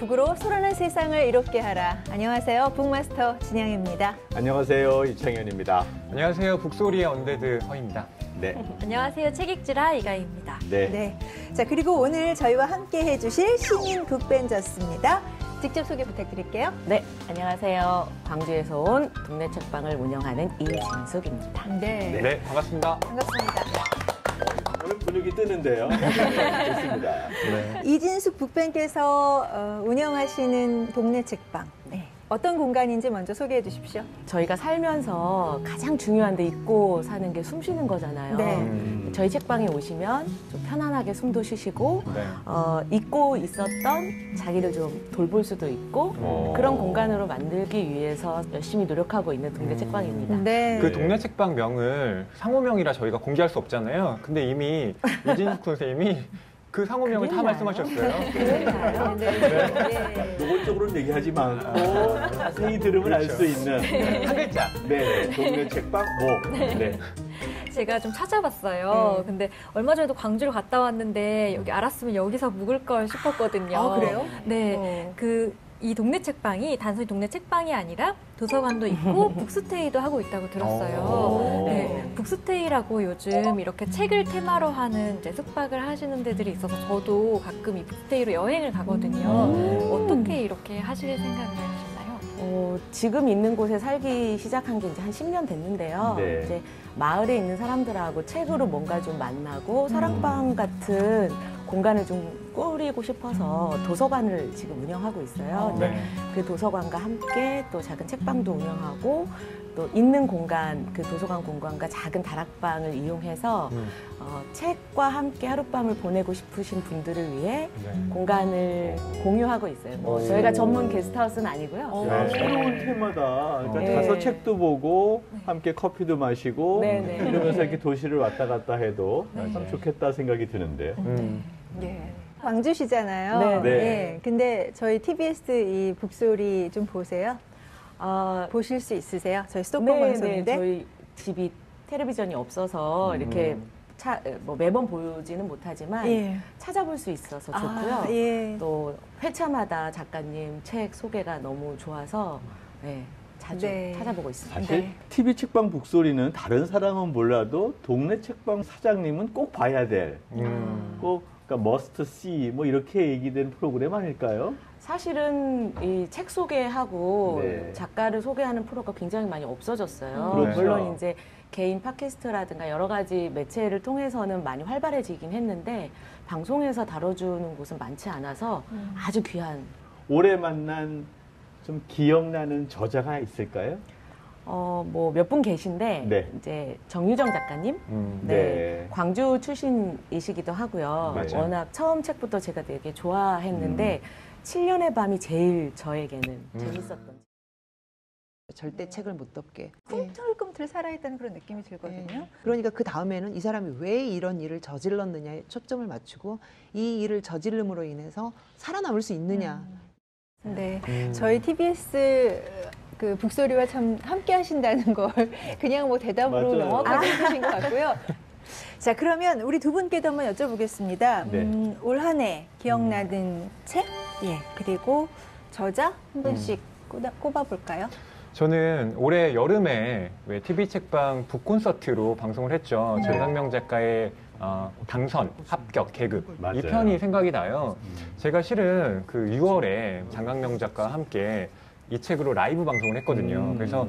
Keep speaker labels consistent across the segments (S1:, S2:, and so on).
S1: 북으로 소란한 세상을 이롭게 하라. 안녕하세요. 북마스터 진양입니다.
S2: 안녕하세요. 이창현입니다.
S3: 안녕하세요. 북소리의 언데드 허입니다.
S2: 네.
S4: 안녕하세요. 책읽지라 이가희입니다.
S1: 네. 자, 그리고 오늘 저희와 함께 해주실 신인 북벤저스입니다. 직접 소개 부탁드릴게요.
S5: 네, 안녕하세요. 광주에서 온 동네 책방을 운영하는 이진숙입니다.
S3: 네, 반갑습니다.
S1: 반갑습니다.
S2: 오늘 분위기 뜨는데요. 좋습니다.
S3: 네.
S1: 이진숙 북벤께서 운영하시는 동네 책방. 네. 어떤 공간인지 먼저 소개해 주십시오.
S5: 저희가 살면서 가장 중요한 데 잊고 사는 게 숨 쉬는 거잖아요.
S1: 네.
S5: 저희 책방에 오시면 좀 편안하게 숨도 쉬시고
S3: 네.
S5: 잊고 있었던 자기를 좀 돌볼 수도 있고 그런 공간으로 만들기 위해서 열심히 노력하고 있는 동네 책방입니다.
S1: 네.
S3: 그 동네 책방 명을 상호명이라 저희가 공개할 수 없잖아요. 근데 이미 이진숙 선생님이 그 상호명을 다 말씀하셨어요.
S1: 그런가요? 네.
S2: 노골적으로는 얘기하지 않고 자세히 들으면 알 수 있는
S3: 한 글자.
S2: 네, 동네 책방 뭐. 네.
S4: 제가 좀 찾아봤어요. 근데 얼마 전에도 광주를 갔다 왔는데 여기 알았으면 여기서 묵을 걸 싶었거든요.
S1: 아, 그래요?
S4: 네. 이 동네 책방이 단순히 동네 책방이 아니라 도서관도 있고 북스테이도 하고 있다고 들었어요. 네, 북스테이라고 요즘 이렇게 책을 테마로 하는 이제 숙박을 하시는 데들이 있어서 저도 가끔 이 북스테이로 여행을 가거든요. 어떻게 이렇게 하실 생각을 하셨나요?
S5: 지금 있는 곳에 살기 시작한 게 이제 한 10년 됐는데요.
S2: 네.
S5: 이제 마을에 있는 사람들하고 책으로 뭔가 좀 만나고 사랑방 같은 공간을 좀 꾸리고 싶어서 도서관을 지금 운영하고 있어요.
S3: 네.
S5: 그 도서관과 함께 또 작은 책방도 운영하고 또 있는 공간, 그 도서관 공간과 작은 다락방을 이용해서 책과 함께 하룻밤을 보내고 싶으신 분들을 위해 공간을 공유하고 있어요. 저희가 전문 게스트하우스는 아니고요.
S2: 야, 새로운 테마다. 그러니까
S5: 네.
S2: 가서 책도 보고 함께 커피도 마시고
S5: 네.
S2: 이러면서 이렇게 도시를 왔다 갔다 해도 참 좋겠다 생각이 드는데요.
S1: 네. 광주시잖아요.
S5: 네.
S1: 네. 근데 저희 TBS 이 북소리 좀 보세요. 보실 수 있으세요? 저희 수도권 방송인데.
S5: 저희 집이 텔레비전이 없어서 이렇게 매번 보지는 못하지만 찾아볼 수 있어서 좋고요.
S1: 예.
S5: 또 회차마다 작가님 책 소개가 너무 좋아서 자주 찾아보고 있습니다.
S2: 사실 TV 책방 북소리는 다른 사람은 몰라도 동네 책방 사장님은 꼭 봐야 될, 꼭 그러니까 must see 뭐 이렇게 얘기된 프로그램 아닐까요?
S5: 사실은 이 책 소개하고
S2: 네.
S5: 작가를 소개하는 프로가 굉장히 많이 없어졌어요.
S2: 그렇죠.
S5: 물론 이제 개인 팟캐스트라든가 여러 가지 매체를 통해서는 많이 활발해지긴 했는데 방송에서 다뤄주는 곳은 많지 않아서 아주 귀한.
S2: 올해 만난 좀 기억나는 저자가 있을까요?
S5: 몇 분 계신데
S2: 네.
S5: 이제 정유정 작가님,
S2: 네.
S5: 광주 출신이시기도 하고요.
S2: 맞아요.
S5: 워낙 처음 책부터 제가 되게 좋아했는데 7년의 밤이 제일 저에게는 재밌었던.
S6: 절대 책을 못 덮게.
S1: 꿈틀꿈틀 살아있다는 그런 느낌이 들거든요.
S6: 그러니까 그 다음에는 이 사람이 왜 이런 일을 저질렀느냐에 초점을 맞추고 이 일을 저지름으로 인해서 살아남을 수 있느냐.
S1: 네. 저희 TBS 그 북소리와 참 함께 하신다는 걸 그냥 뭐 대답으로
S2: 맞아요.
S1: 명확하게 해주신 것 같고요. 자, 그러면 우리 두 분께도 한번 여쭤보겠습니다.
S2: 네.
S1: 올 한 해 기억나는 책, 그리고 저자 한 분씩 꼽아볼까요?
S3: 저는 올해 여름에 왜 TV 책방 북콘서트로 방송을 했죠. 전상명 작가의 당선, 합격, 계급.
S2: 맞아요.
S3: 이 편이 생각이 나요. 제가 실은 그 6월에 장강명 작가와 함께 이 책으로 라이브 방송을 했거든요. 그래서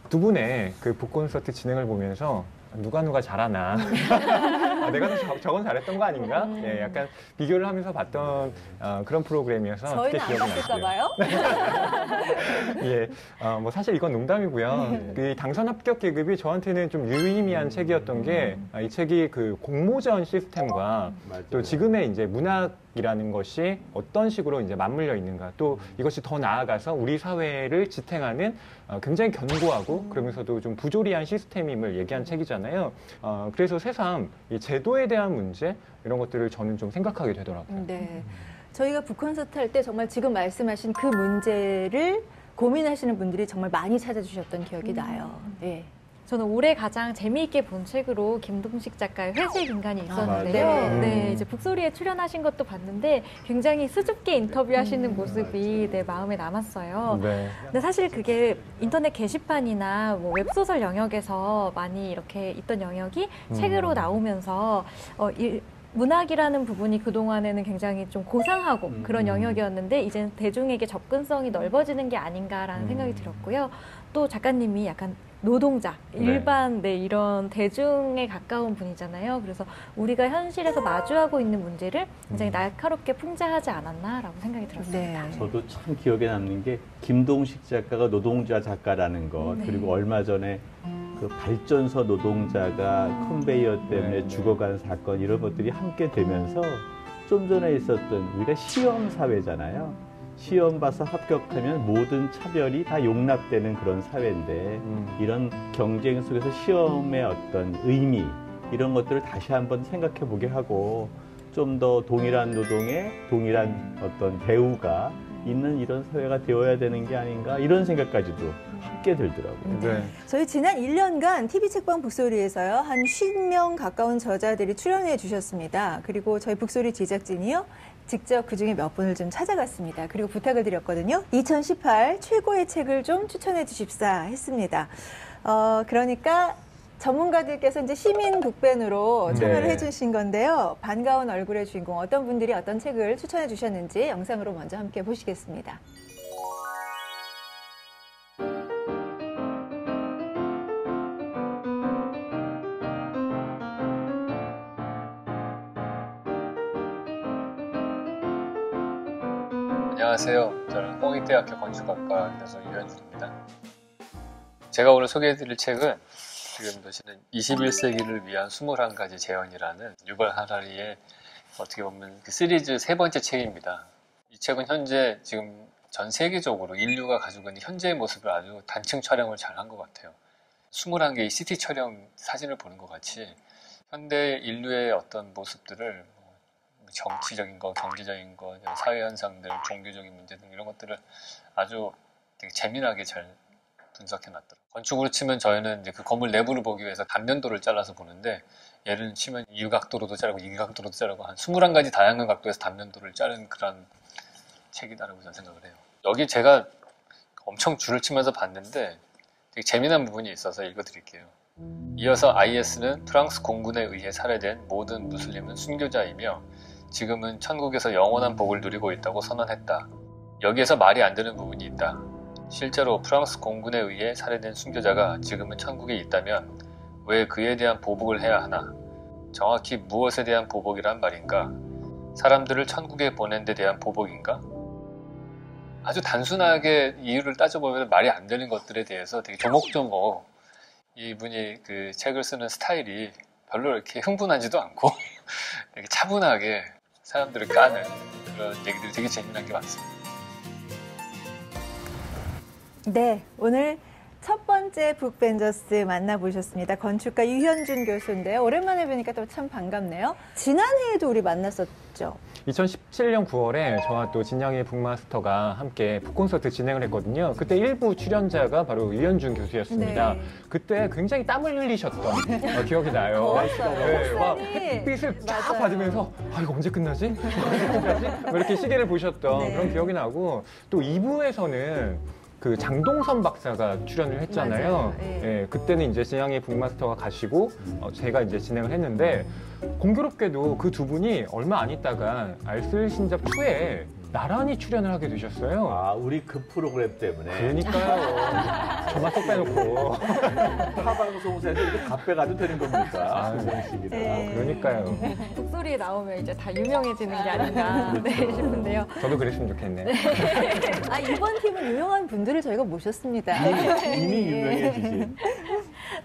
S3: 두 분의 그 북콘서트 진행을 보면서 누가 잘하나. 내가 더 저건 잘했던 거 아닌가? 약간 비교를 하면서 봤던 그런 프로그램이어서
S1: 저희는
S3: 그때
S1: 안
S3: 기억이
S1: 봤을까
S3: 났어요.
S1: 봐요.
S3: 뭐 사실 이건 농담이고요. 그 당선 합격 계급이 저한테는 좀 유의미한 책이었던 게 이 책이 그 공모전 시스템과 또 지금의 이제 문학이라는 것이 어떤 식으로 이제 맞물려 있는가, 또 이것이 더 나아가서 우리 사회를 지탱하는 굉장히 견고하고 그러면서도 좀 부조리한 시스템임을 얘기한 책이잖아요. 그래서 새삼 이 제도에 대한 문제 이런 것들을 저는 좀 생각하게 되더라고요.
S1: 네. 저희가 북콘서트 할 때 정말 지금 말씀하신 그 문제를 고민하시는 분들이 정말 많이 찾아주셨던 기억이 나요. 네.
S4: 저는 올해 가장 재미있게 본 책으로 김동식 작가의 회색 인간이 있었는데요.
S1: 맞아요.
S4: 네, 이제 북소리에 출연하신 것도 봤는데 굉장히 수줍게 인터뷰하시는 모습이 내 마음에 남았어요.
S3: 네.
S4: 근데 사실 그게 인터넷 게시판이나 뭐 웹소설 영역에서 많이 이렇게 있던 영역이 책으로 나오면서 문학이라는 부분이 그동안에는 굉장히 좀 고상하고 그런 영역이었는데 이제는 대중에게 접근성이 넓어지는 게 아닌가라는 생각이 들었고요. 또 작가님이 약간 노동자, 일반 이런 대중에 가까운 분이잖아요. 그래서 우리가 현실에서 마주하고 있는 문제를 굉장히 날카롭게 풍자하지 않았나라고 생각이 들었습니다.
S1: 네.
S2: 저도 참 기억에 남는 게 김동식 작가가 노동자 작가라는 것, 그리고 얼마 전에 그 발전소 노동자가 컨베이어 때문에 죽어간 사건, 이런 것들이 함께 되면서 좀 전에 있었던, 우리가 시험 사회잖아요. 시험 봐서 합격하면 모든 차별이 다 용납되는 그런 사회인데 이런 경쟁 속에서 시험의 어떤 의미, 이런 것들을 다시 한번 생각해 보게 하고 좀 더 동일한 노동에 동일한 어떤 대우가 있는 이런 사회가 되어야 되는 게 아닌가, 이런 생각까지도 함께 들더라고요.
S3: 네.
S1: 저희 지난 1년간 TV 책방 북소리에서요, 한 50명 가까운 저자들이 출연해 주셨습니다. 그리고 저희 북소리 제작진이요, 직접 그중에 몇 분을 좀 찾아갔습니다. 그리고 부탁을 드렸거든요. 2018 최고의 책을 좀 추천해 주십사 했습니다. 그러니까 전문가들께서 이제 시민 북밴으로 참여를 해주신 건데요. 반가운 얼굴의 주인공, 어떤 분들이 어떤 책을 추천해 주셨는지 영상으로 먼저 함께 보시겠습니다.
S7: 안녕하세요. 저는 홍익대학교 건축학과 교수 유현준입니다. 제가 오늘 소개해드릴 책은 지금 보시는 21세기를 위한 21가지 재현이라는 유발 하라리의 어떻게 보면 그 시리즈 세 번째 책입니다. 이 책은 현재 지금 전 세계적으로 인류가 가지고 있는 현재의 모습을 아주 단층 촬영을 잘 한 것 같아요. 21개의 시티 촬영 사진을 보는 것 같이 현대 인류의 어떤 모습들을 정치적인 거, 경제적인 거, 사회 현상들, 종교적인 문제 등 이런 것들을 아주 되게 재미나게 잘 분석해놨더라고요. 건축으로 치면 저희는 이제 그 건물 내부를 보기 위해서 단면도를 잘라서 보는데, 예를 치면 이 각도로도 자르고 이 각도로도 자르고 한 21가지 다양한 각도에서 단면도를 자른 그런 책이다라고 저는 생각을 해요. 여기 제가 엄청 줄을 치면서 봤는데 되게 재미난 부분이 있어서 읽어드릴게요. 이어서 IS는 프랑스 공군에 의해 살해된 모든 무슬림은 순교자이며 지금은 천국에서 영원한 복을 누리고 있다고 선언했다. 여기에서 말이 안 되는 부분이 있다. 실제로 프랑스 공군에 의해 살해된 순교자가 지금은 천국에 있다면 왜 그에 대한 보복을 해야 하나? 정확히 무엇에 대한 보복이란 말인가? 사람들을 천국에 보낸 데 대한 보복인가? 아주 단순하게 이유를 따져보면 말이 안 되는 것들에 대해서 되게 조목조목 이분이 그 책을 쓰는 스타일이 별로 이렇게 흥분하지도 않고 이렇게 차분하게 사람들을 까는 그런 얘기들이 되게 재미난 게 많습니다.
S1: 네, 오늘 첫 번째 북벤저스 만나보셨습니다. 건축가 유현준 교수인데요. 오랜만에 뵈니까 또 참 반갑네요. 지난해에도 우리 만났었죠?
S3: 2017년 9월에 저와 또 진양의 북마스터가 함께 북콘서트 진행을 했거든요. 그때 일부 출연자가 바로 유현준 교수였습니다.
S1: 네.
S3: 그때 굉장히 땀을 흘리셨던 기억이 나요.
S1: 더웠어요.
S3: 막
S1: 햇살이.
S3: 햇빛을 쫙
S1: 맞아요.
S3: 받으면서 이거 언제 끝나지? 언제 끝나지? 뭐 이렇게 시계를 보셨던
S1: 네.
S3: 그런 기억이 나고, 또 2부에서는 그 장동선 박사가 출연을 했잖아요.
S1: 맞아요. 예.
S3: 예, 그때는 이제 진양의 북마스터가 가시고 제가 이제 진행을 했는데, 공교롭게도 그 두 분이 얼마 안 있다가 알쓸신잡 2에 나란히 출연을 하게 되셨어요.
S2: 아, 우리 그 프로그램 때문에.
S3: 그러니까요. 저만 쏙 빼놓고.
S2: 타방송사에서 이렇게 다 빼가도 되는 겁니까?
S3: 아,
S2: 그런 식이라.
S1: 네.
S3: 그러니까요.
S4: 북소리에 나오면 이제 다 유명해지는 게 아닌가 싶은데요.
S3: 저도 그랬으면 좋겠네요.
S1: 아, 이번 팀은 유명한 분들을 저희가 모셨습니다.
S2: 이미
S1: 네.
S2: 유명해지신.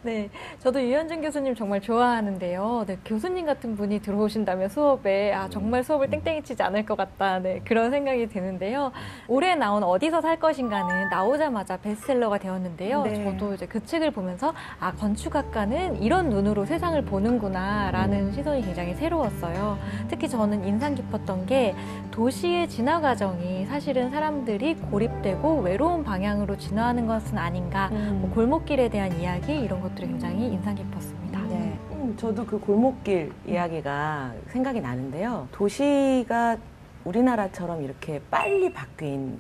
S4: 네, 저도 유현준 교수님 정말 좋아하는데요. 네, 교수님 같은 분이 들어오신다면 수업에 정말 수업을 땡땡이 치지 않을 것 같다. 네, 그런 생각이 드는데요. 올해 나온 어디서 살 것인가는 나오자마자 베스트셀러가 되었는데요.
S1: 네.
S4: 저도 이제 그 책을 보면서 건축학과는 이런 눈으로 세상을 보는구나라는 시선이 굉장히 새로웠어요. 특히 저는 인상 깊었던 게 도시의 진화 과정이 사실은 사람들이 고립되고 외로운 방향으로 진화하는 것은 아닌가. 뭐 골목길에 대한 이야기 이런 것도 것들이 굉장히 인상 깊었습니다.
S5: 네. 저도 그 골목길 이야기가 생각이 나는데요. 도시가 우리나라처럼 이렇게 빨리 바뀐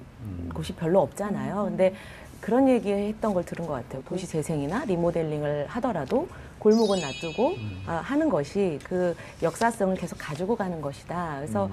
S5: 곳이 별로 없잖아요. 근데 그런 얘기 했던 걸 들은 것 같아요. 도시 재생이나 리모델링을 하더라도 골목은 놔두고 하는 것이 그 역사성을 계속 가지고 가는 것이다. 그래서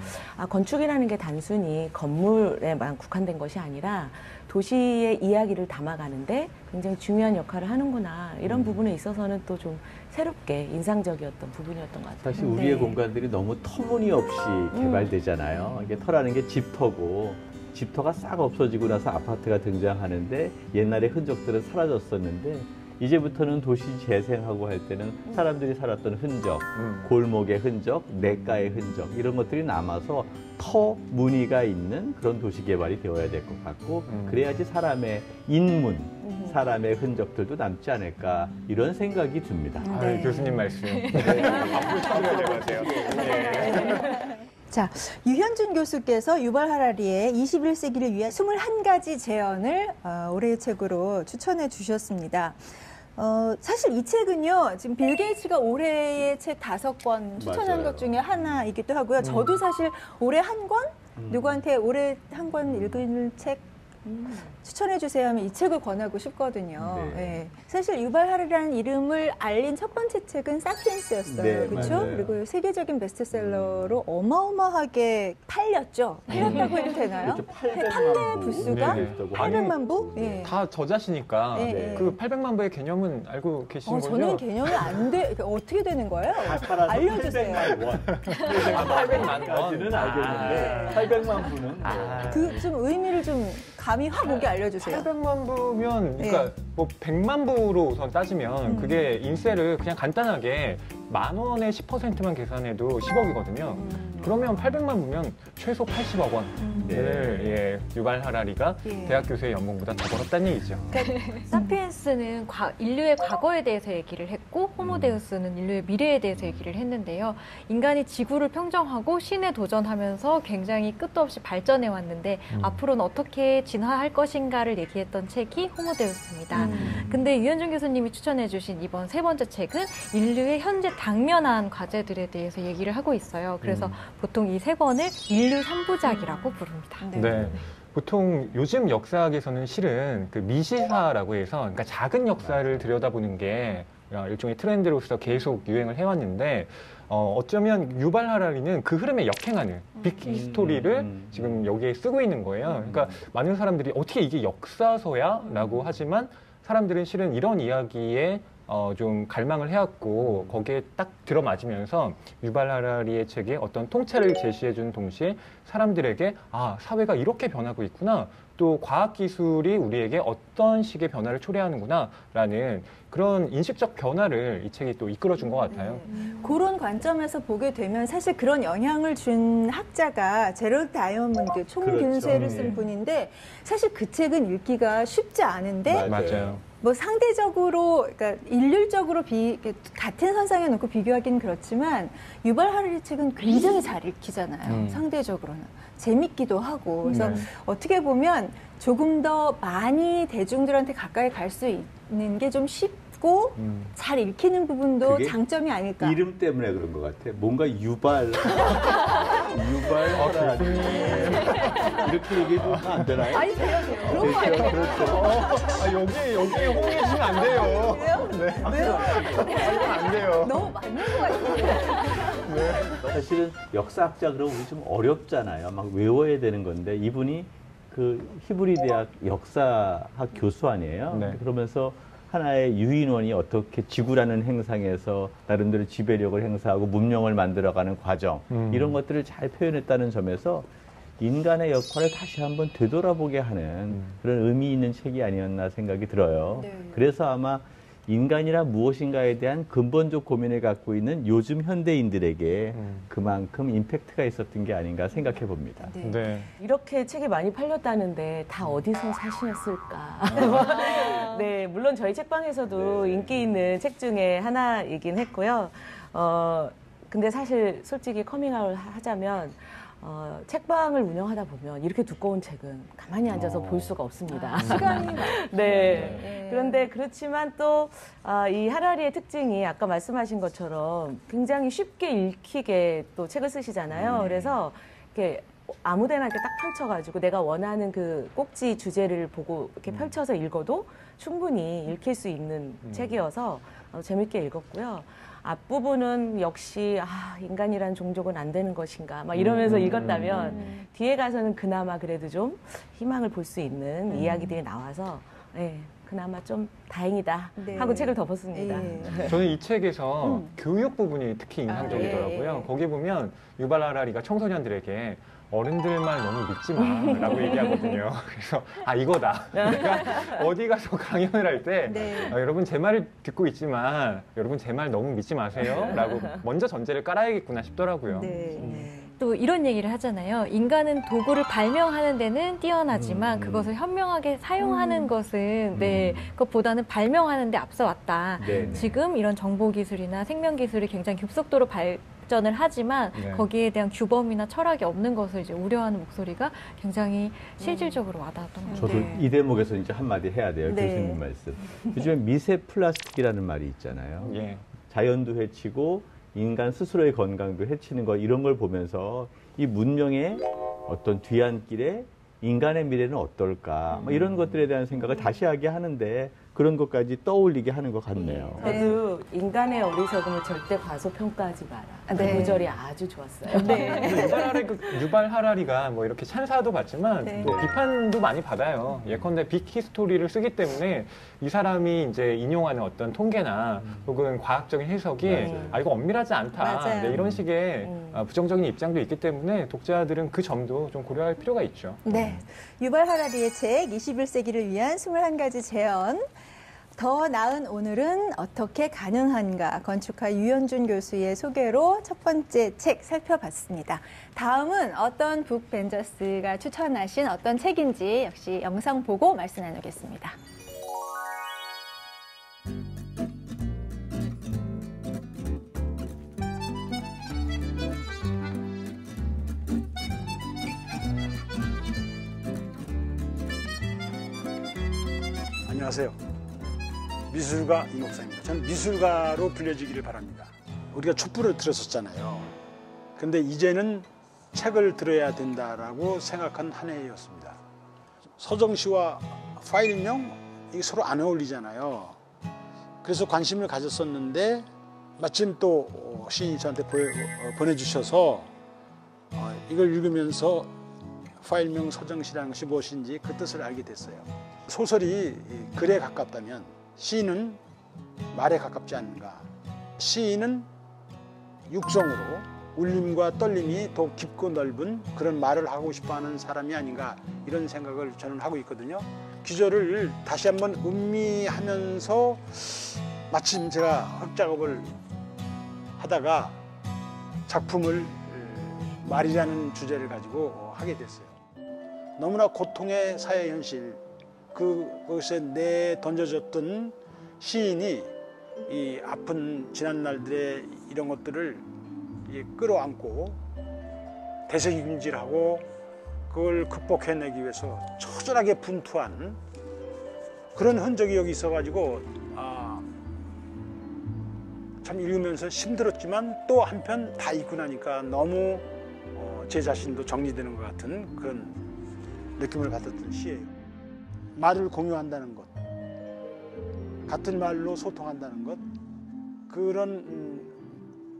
S5: 건축이라는 게 단순히 건물에만 국한된 것이 아니라 도시의 이야기를 담아가는데 굉장히 중요한 역할을 하는구나. 이런 부분에 있어서는 또 좀 새롭게 인상적이었던 부분이었던 것 같아요.
S2: 사실 우리의 공간들이 너무 터무니없이 개발되잖아요. 이게 터라는 게 집터고 집터가 싹 없어지고 나서 아파트가 등장하는데 옛날의 흔적들은 사라졌었는데 이제부터는 도시 재생하고 할 때는 사람들이 살았던 흔적, 골목의 흔적, 냇가의 흔적 이런 것들이 남아서 터 무늬가 있는 그런 도시 개발이 되어야 될 것 같고 그래야지 사람의 인문, 사람의 흔적들도 남지 않을까 이런 생각이 듭니다.
S3: 네. 교수님 말씀. 앞으로 찾아야 될 것 같아요. 네.
S1: 자, 유현준 교수께서 유발 하라리의 21세기를 위한 21가지 제언을 올해의 책으로 추천해 주셨습니다. 사실 이 책은요, 지금 빌 게이츠가 올해의 책 5권 추천한 것 중에 하나이기도 하고요. 저도 사실 올해 한 권? 누구한테 올해 한 권 읽을 책 추천해 주세요 하면 이 책을 권하고 싶거든요.
S2: 네.
S1: 네. 사실 유발 하라리라는 이름을 알린 첫 번째 책은 사피엔스였어요.
S2: 네,
S1: 그렇죠?
S2: 맞아요.
S1: 그리고 세계적인 베스트셀러로 어마어마하게 팔렸죠. 팔렸다고 해도 되나요?
S2: 그렇죠. 800만
S1: 판매
S2: 부.
S1: 부수가
S3: 네.
S1: 800만 부?
S2: 네.
S1: 네.
S3: 다 저자시니까
S1: 네.
S3: 그 800만 부의 개념은 알고 계시는 거죠?
S1: 저는 개념이 안 돼. 어떻게 되는 거예요? 알려주세요.
S2: 800만 원. 800만까지는 알겠는데 800만 부는
S1: 그 좀 의미를 좀 감이 확 오게 알려주세요.
S3: 800만 부면, 그러니까 뭐 100만 부로 우선 따지면 그게 인세를 그냥 간단하게 10,000원에 10%만 계산해도 10억이거든요. 그러면 800만 부면 최소 80억 원을 예, 유발 하라리가 대학 교수의 연봉보다 더 벌었다는 얘기죠.
S4: 사피엔스는 인류의 과거에 대해서 얘기를 했고 호모데우스는 인류의 미래에 대해서 얘기를 했는데요. 인간이 지구를 평정하고 신에 도전하면서 굉장히 끝도 없이 발전해 왔는데 앞으로는 어떻게 진화할 것인가를 얘기했던 책이 호모데우스입니다. 근데 유현준 교수님이 추천해 주신 이번 세 번째 책은 인류의 현재 당면한 과제들에 대해서 얘기를 하고 있어요. 그래서 보통 이 세 권을 인류 3부작이라고 부릅니다.
S3: 네. 보통 요즘 역사학에서는 실은 그 미시사라고 해서 그러니까 작은 역사를 들여다보는 게 일종의 트렌드로서 계속 유행을 해왔는데 어쩌면 유발 하라리는 그 흐름에 역행하는 빅 히스토리를 지금 여기에 쓰고 있는 거예요. 그러니까 많은 사람들이 어떻게 이게 역사서야? 라고 하지만 사람들은 실은 이런 이야기에 좀 갈망을 해왔고 거기에 딱 들어맞으면서 유발 하라리의 책에 어떤 통찰을 제시해주는 동시에 사람들에게 아 사회가 이렇게 변하고 있구나 또 과학기술이 우리에게 어떤 식의 변화를 초래하는구나 라는 그런 인식적 변화를 이 책이 또 이끌어준 것 같아요.
S1: 그런 관점에서 보게 되면 사실 그런 영향을 준 학자가 제럴드 다이아몬드 총균세를 쓴 분인데 사실 그 책은 읽기가 쉽지 않은데
S3: 맞아요.
S1: 뭐 상대적으로 그러니까 일률적으로 같은 선상에 놓고 비교하기는 그렇지만 유발 하라리 책은 굉장히 잘 읽히잖아요. 상대적으로는 재밌기도 하고 그래서 어떻게 보면 조금 더 많이 대중들한테 가까이 갈 수 있는 게 좀 쉽고 잘 읽히는 부분도
S2: 그게
S1: 장점이 아닐까.
S2: 이름 때문에 그런 것 같아. 뭔가 유발 하라리 이렇게 얘기해도 안 되나요?
S1: 아니 돼요. 그런 거 아니에요.
S2: 그렇죠.
S3: 여기에 호응해 주시면 안 돼요.
S1: 왜요?
S3: 이건 안 돼요.
S1: 너무 맞는 것 같아요.
S2: 사실은 역사학자 그러면 우리 좀 어렵잖아요. 막 외워야 되는 건데 이분이 그 히브리 대학 역사학 교수 아니에요.
S3: 네.
S2: 그러면서 하나의 유인원이 어떻게 지구라는 행상에서 나름대로 지배력을 행사하고 문명을 만들어가는 과정 이런 것들을 잘 표현했다는 점에서 인간의 역할을 다시 한번 되돌아보게 하는 그런 의미 있는 책이 아니었나 생각이 들어요.
S1: 네.
S2: 그래서 아마 인간이란 무엇인가에 대한 근본적 고민을 갖고 있는 요즘 현대인들에게 그만큼 임팩트가 있었던 게 아닌가 생각해 봅니다.
S3: 네.
S5: 이렇게 책이 많이 팔렸다는데 다 어디서 사시었을까? 네, 물론 저희 책방에서도 인기 있는 책 중에 하나이긴 했고요. 근데 사실 솔직히 커밍아웃 하자면 책방을 운영하다 보면 이렇게 두꺼운 책은 가만히 앉아서 볼 수가 없습니다.
S1: 시간이
S5: 네. 그런데 그렇지만 또 이 하라리의 특징이 아까 말씀하신 것처럼 굉장히 쉽게 읽히게 또 책을 쓰시잖아요. 그래서 이렇게 아무데나 이렇게 딱 펼쳐가지고 내가 원하는 그 꼭지 주제를 보고 이렇게 펼쳐서 읽어도 충분히 읽힐 수 있는 책이어서 재밌게 읽었고요. 앞부분은 역시 인간이란 종족은 안 되는 것인가 막 이러면서 읽었다면 뒤에 가서는 그나마 그래도 좀 희망을 볼 수 있는 이야기들이 나와서 그나마 좀 다행이다 하고 책을 덮었습니다.
S3: 저는 이 책에서 교육 부분이 특히 인상적이더라고요. 거기 보면 유발 하라리가 청소년들에게 어른들 말 너무 믿지 마 라고 얘기하거든요. 그래서 이거다. 내가 어디 가서 강연을 할 때 여러분 제 말을 듣고 있지만 여러분 제 말 너무 믿지 마세요 라고 먼저 전제를 깔아야겠구나 싶더라고요.
S4: 또 이런 얘기를 하잖아요. 인간은 도구를 발명하는 데는 뛰어나지만 그것을 현명하게 사용하는 것은 그것보다는 발명하는 데 앞서왔다. 지금 이런 정보기술이나 생명기술이 굉장히 급속도로 발전을 하지만 거기에 대한 규범이나 철학이 없는 것을 이제 우려하는 목소리가 굉장히 실질적으로 와닿았던 것 같아요.
S2: 저도 이 대목에서 이제 한마디 해야 돼요. 교수님 말씀. 요즘에 미세 플라스틱이라는 말이 있잖아요. 자연도 해치고 인간 스스로의 건강도 해치는 거 이런 걸 보면서 이 문명의 어떤 뒤안길에 인간의 미래는 어떨까 이런 것들에 대한 생각을 다시 하게 하는데 그런 것까지 떠올리게 하는 것 같네요.
S5: 저도 인간의 어리석음을 절대 과소평가하지 마라. 그 구절이 아주 좋았어요.
S3: 유발 하라리가 뭐 이렇게 찬사도 받지만 또 비판도 많이 받아요. 예컨대 빅히스토리를 쓰기 때문에 이 사람이 이제 인용하는 어떤 통계나 혹은 과학적인 해석이 이거 엄밀하지 않다. 이런 식의 부정적인 입장도 있기 때문에 독자들은 그 점도 좀 고려할 필요가 있죠.
S1: 유발 하라리의 책 21세기를 위한 21가지 재현. 더 나은 오늘은 어떻게 가능한가? 건축가 유현준 교수의 소개로 첫 번째 책 살펴봤습니다. 다음은 어떤 북벤저스가 추천하신 어떤 책인지 역시 영상 보고 말씀 나누겠습니다.
S8: 안녕하세요. 미술가 이목사입니다. 저는 미술가로 불려지기를 바랍니다. 우리가 촛불을 들었었잖아요. 근데 이제는 책을 들어야 된다라고 생각한 한 해였습니다. 서정시와 파일명 이게 서로 안 어울리잖아요. 그래서 관심을 가졌었는데 마침 또 시인이 저한테 보내주셔서 이걸 읽으면서 파일명 서정시라는 것이 무엇인지 그 뜻을 알게 됐어요. 소설이 글에 가깝다면 시인은 말에 가깝지 않는가. 시인은 육성으로 울림과 떨림이 더 깊고 넓은 그런 말을 하고 싶어하는 사람이 아닌가 이런 생각을 저는 하고 있거든요. 기저를 다시 한번 음미하면서 마침 제가 흙작업을 하다가 작품을 말이라는 주제를 가지고 하게 됐어요. 너무나 고통의 사회 현실 그것에 내던져졌던 시인이 이 아픈 지난 날들의 이런 것들을 끌어안고 대세김질하고 그걸 극복해내기 위해서 처절하게 분투한 그런 흔적이 여기 있어가지고 참 읽으면서 힘들었지만 또 한편 다 읽고 나니까 너무 제 자신도 정리되는 것 같은 그런 느낌을 받았던 시예요. 말을 공유한다는 것, 같은 말로 소통한다는 것, 그런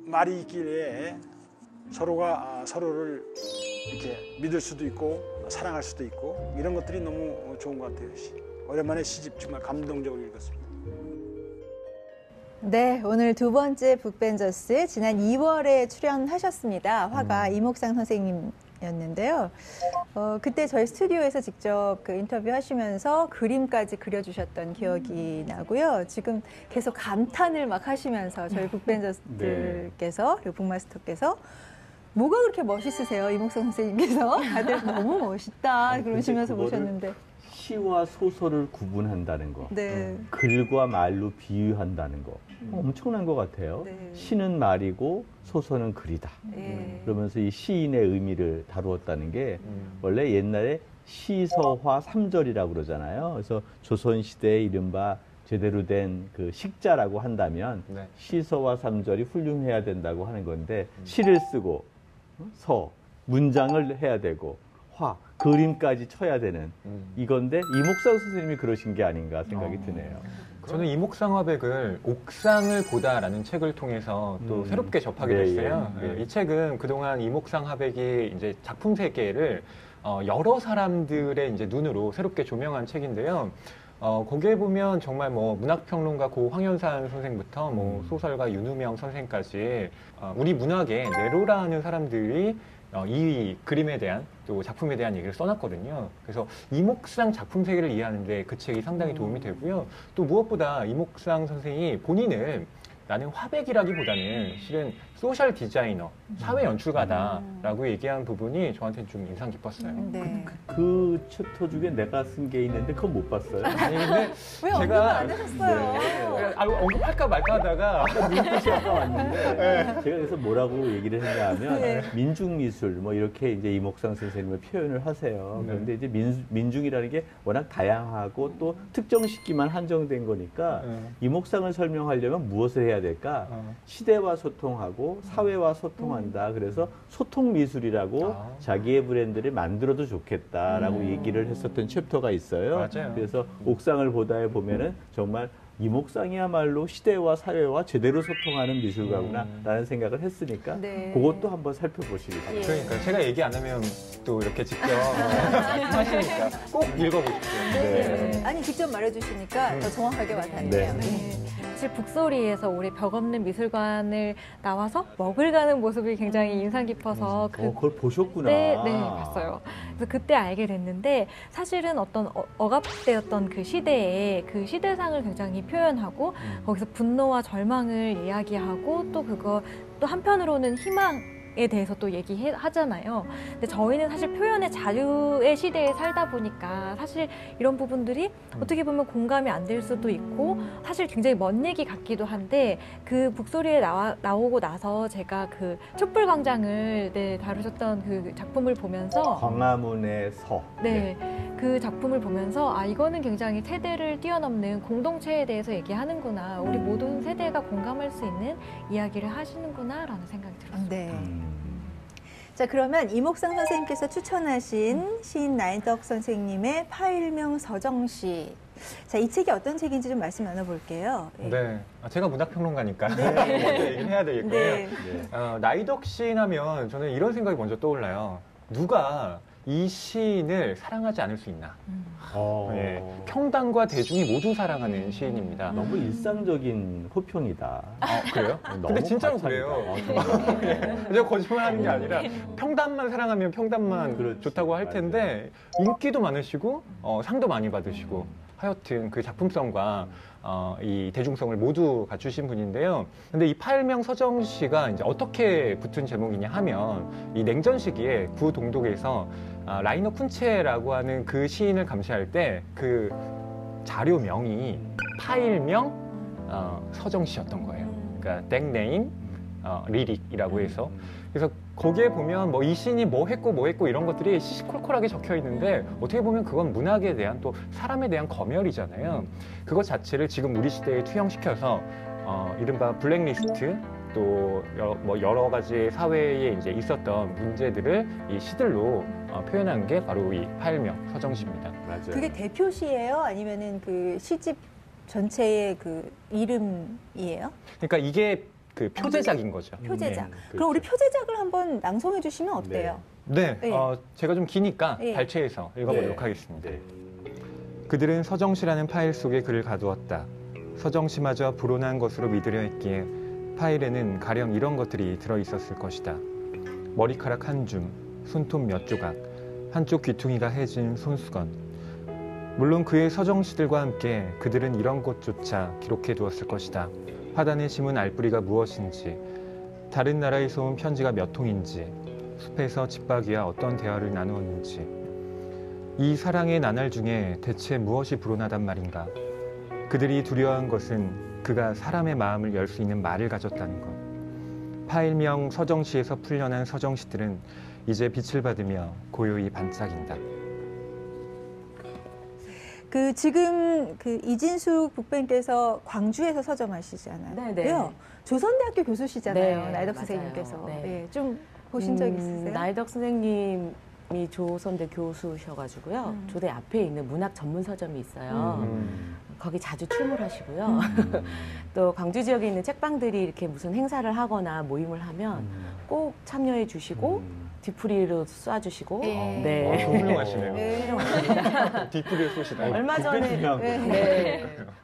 S8: 말이 있기에 서로가 서로를 이렇게 믿을 수도 있고 사랑할 수도 있고 이런 것들이 너무 좋은 것 같아요. 오랜만에 시집 정말 감동적으로 읽었습니다.
S1: 네, 오늘 두 번째 북벤저스 지난 2월에 출연하셨습니다. 화가 이목상 선생님이었는데요. 그때 저희 스튜디오에서 직접 그 인터뷰 하시면서 그림까지 그려주셨던 기억이 나고요. 지금 계속 감탄을 막 하시면서 저희 북벤저스들께서 그리고 북마스터께서 뭐가 그렇게 멋있으세요, 이목성 선생님께서? 다들 너무 멋있다 그러시면서
S2: 근데 그거를
S1: 보셨는데.
S2: 시와 소설을 구분한다는 거,
S1: 네.
S2: 글과 말로 비유한다는 거 엄청난 것 같아요.
S1: 네.
S2: 시는 말이고 소설은 글이다.
S1: 예.
S2: 그러면서 이 시인의 의미를 다루었다는 게 원래 옛날에 시서화 3절이라고 그러잖아요. 그래서 조선시대에 이른바 제대로 된 그 식자라고 한다면
S3: 네.
S2: 시서와 3절이 훌륭해야 된다고 하는 건데 시를 쓰고 서, 문장을 해야 되고 화, 그림까지 쳐야 되는 이건데 이목상 선생님이 그러신 게 아닌가 생각이 드네요.
S3: 저는 이목상 화백을 옥상을 보다라는 책을 통해서 또 새롭게 접하게 됐어요.
S2: 예.
S3: 이 책은 그동안 이목상 화백이 이제 작품 세계를 여러 사람들의 이제 눈으로 새롭게 조명한 책인데요. 거기에 보면 정말 뭐 문학평론가 고 황현산 선생부터 뭐 소설가 윤우명 선생까지 우리 문학의 내로라는 사람들이 이 그림에 대한 또 작품에 대한 얘기를 써놨거든요. 그래서 이목상 작품 세계를 이해하는데 그 책이 상당히 도움이 되고요. 또 무엇보다 이목상 선생이 본인을 나는 화백이라기보다는 실은 소셜 디자이너, 사회 연출가다라고 얘기한 부분이 저한테는 좀 인상 깊었어요.
S1: 네.
S2: 그 챕터 중에 내가 쓴 게 있는데 그건 못 봤어요.
S3: 아니 근데
S1: 왜 언급을 안 하셨어요?
S3: 언급할까 말까 하다가
S2: 눈빛이 아까 왔는데 제가 그래서 뭐라고 얘기를 했냐 하면
S1: 네.
S2: 민중미술 뭐 이렇게 이제 이목상 선생님을 표현을 하세요. 그런데 이제 민중이라는 게 워낙 다양하고 또 특정 시기만 한정된 거니까 이목상을 설명하려면 무엇을 해야 될까? 시대와 소통하고 사회와 소통한다. 그래서 소통 미술이라고 자기의 브랜드를 만들어도 좋겠다라고 얘기를 했었던 챕터가 있어요.
S3: 맞아요.
S2: 그래서 옥상을 보다에 보면은 정말 이목상이야말로 시대와 사회와 제대로 소통하는 미술가구나라는 생각을 했으니까
S1: 네.
S2: 그것도 한번 살펴보시기 바랍니다.
S3: 그러니까 제가 얘기 안 하면 또 이렇게 직접 하시니까 꼭 읽어보십시오.
S1: 네. 아니 직접 말해주시니까 더 정확하게 와닿네요.
S2: 네.
S1: 네.
S4: 사실 북소리에서 올해 벽 없는 미술관을 나와서 먹을 가는 모습이 굉장히 인상 깊어서
S2: 그걸 보셨구나.
S4: 네, 봤어요. 그래서 그때 알게 됐는데 사실은 어떤 억압되었던 그 시대에 그 시대상을 굉장히 표현하고 거기서 분노와 절망을 이야기하고 또 그거 또 한편으로는 희망에 대해서 또 얘기하잖아요. 근데 저희는 사실 표현의 자유의 시대에 살다 보니까 사실 이런 부분들이 어떻게 보면 공감이 안 될 수도 있고 사실 굉장히 먼 얘기 같기도 한데 그 북소리에 나오고 나서 제가 그 촛불광장을 다루셨던 그 작품을 보면서
S2: 광화문의 서.
S4: 네, 그 작품을 보면서 아 이거는 굉장히 세대를 뛰어넘는 공동체에 대해서 얘기하는구나. 우리 모든 세대가 공감할 수 있는 이야기를 하시는구나라는 생각이 들었어요.
S1: 네. 자, 그러면 이목상 선생님께서 추천하신 시인 나인덕 선생님의 파일명 서정시. 자, 이 책이 어떤 책인지 좀 말씀 나눠볼게요.
S3: 네, 제가 문학평론가니까 먼저 얘기를 해야 되겠고요.
S1: 네.
S3: 나이덕 시인 하면 저는 이런 생각이 먼저 떠올라요. 누가 이 시인을 사랑하지 않을 수 있나? 네, 평당과 대중이 모두 사랑하는 시인입니다.
S2: 너무 일상적인 호평이다.
S3: 그래요? 근데 진짜로 그래요. 제가 거짓말하는 게 아니라 평단만 사랑하면 평단만
S2: 그렇지,
S3: 좋다고 할 텐데 인기도 많으시고 상도 많이 받으시고 하여튼 그 작품성과 이 대중성을 모두 갖추신 분인데요. 근데 이 파일명 서정 씨가 이제 어떻게 붙은 제목이냐 하면 이 냉전 시기에 구 동독에서 라이너 쿤체라고 하는 그 시인을 감시할 때 그 자료명이 파일명 서정 씨였던 거예요. 그러니까 땡네임 리릭이라고 해서 그래서 거기에 보면 뭐 이 시인이 뭐 했고 이런 것들이 시시콜콜하게 적혀 있는데 어떻게 보면 그건 문학에 대한 또 사람에 대한 검열이잖아요. 그것 자체를 지금 우리 시대에 투영시켜서 이른바 블랙리스트 또 여러 가지 사회에 이제 있었던 문제들을 이 시들로 표현한 게 바로 이 파일명 서정시입니다.
S2: 맞아요.
S1: 그게 대표시예요? 아니면은 그 시집 전체의 그 이름이에요?
S3: 그러니까 이게 그 표제작인 거죠.
S1: 표제작.
S3: 네.
S1: 그럼 우리 표제작을 한번 낭송해 주시면 어때요?
S3: 네,
S1: 네.
S3: 제가 좀 기니까
S1: 네.
S3: 발췌해서 읽어보도록 하겠습니다.
S2: 네.
S3: 그들은 서정시라는 파일 속에 글을 가두었다. 서정시마저 불온한 것으로 믿으려 했기에 파일에는 가령 이런 것들이 들어있었을 것이다. 머리카락 한 줌, 손톱 몇 조각, 한쪽 귀퉁이가 해진 손수건. 물론 그의 서정시들과 함께 그들은 이런 것조차 기록해 두었을 것이다. 화단에 심은 알뿌리가 무엇인지, 다른 나라에서 온 편지가 몇 통인지, 숲에서 집박이와 어떤 대화를 나누었는지, 이 사랑의 나날 중에 대체 무엇이 불어나단 말인가. 그들이 두려워한 것은 그가 사람의 마음을 열 수 있는 말을 가졌다는 것. 파일명 서정시에서 풀려난 서정시들은 이제 빛을 받으며 고요히 반짝인다.
S1: 지금 이진숙 북밴께서 광주에서 서점하시잖아요.
S5: 네네.
S1: 조선대학교 교수시잖아요.
S5: 네,
S1: 나이덕
S5: 맞아요.
S1: 선생님께서.
S5: 네.
S1: 네, 좀 보신 적 있으세요?
S5: 나이덕 선생님이 조선대 교수셔가지고요. 조대 앞에 있는 문학 전문 서점이 있어요. 거기 자주 출몰하시고요. 또 광주 지역에 있는 책방들이 이렇게 무슨 행사를 하거나 모임을 하면 꼭 참여해 주시고 뒤풀이로 쏴주시고. 네.
S3: 훌륭하시네요.
S1: 네.
S3: 뒷부리를 쏘시다.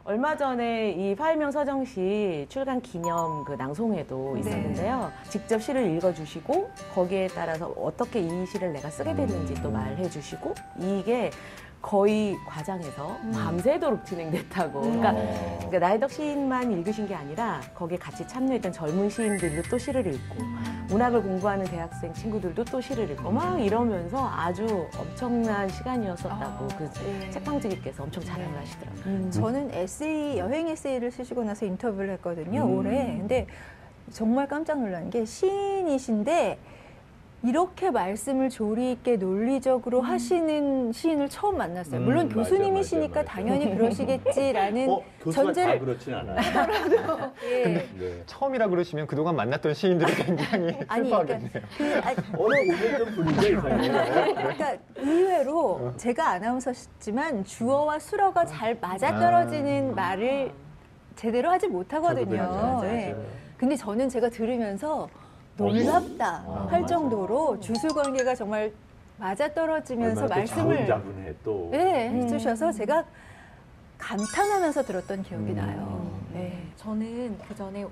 S5: 얼마 전에 이 파일명 서정시 출간 기념 낭송회도 있었는데요. 직접 시를 읽어주시고 거기에 따라서 어떻게 이 시를 내가 쓰게 됐는지 또 말해 주시고 이게 거의 과장해서 밤새도록 진행됐다고. 그러니까 나이덕 시인만 읽으신 게 아니라 거기에 같이 참여했던 젊은 시인들도 또 시를 읽고 문학을 공부하는 대학생 친구들도 또 시를 읽고 막 이러면서 아주 엄청난 시간이었었다고 책방지기께서 엄청 자랑을 하시더라고요.
S1: 저는 여행 에세이를 쓰시고 나서 인터뷰를 했거든요, 올해. 근데 정말 깜짝 놀란 게 시인이신데 이렇게 말씀을 조리 있게 논리적으로 하시는 시인을 처음 만났어요. 물론 교수님이시니까
S2: 맞아.
S1: 당연히 그러시겠지라는
S2: 교수가
S1: 전제를
S2: 다 그렇진 않아요.
S1: 예.
S2: 네.
S3: 처음이라 그러시면 그동안 만났던 시인들이 굉장히
S1: 아니,
S3: 슬퍼하겠네요.
S2: 오늘 좀 분위기가 이상해요.
S1: 그러니까 의외로 제가 아나운서였지만 주어와 수어가 잘 맞아떨어지는 말을 제대로 하지 못하거든요.
S2: 맞아요.
S1: 예. 근데 저는 제가 들으면서 놀랍다 할 정도로 주술 관계가 정말 맞아떨어지면서 말씀을
S2: 자분해 또.
S1: 해주셔서 제가 감탄하면서 들었던 기억이 나요. 네.
S4: 저는 그 전에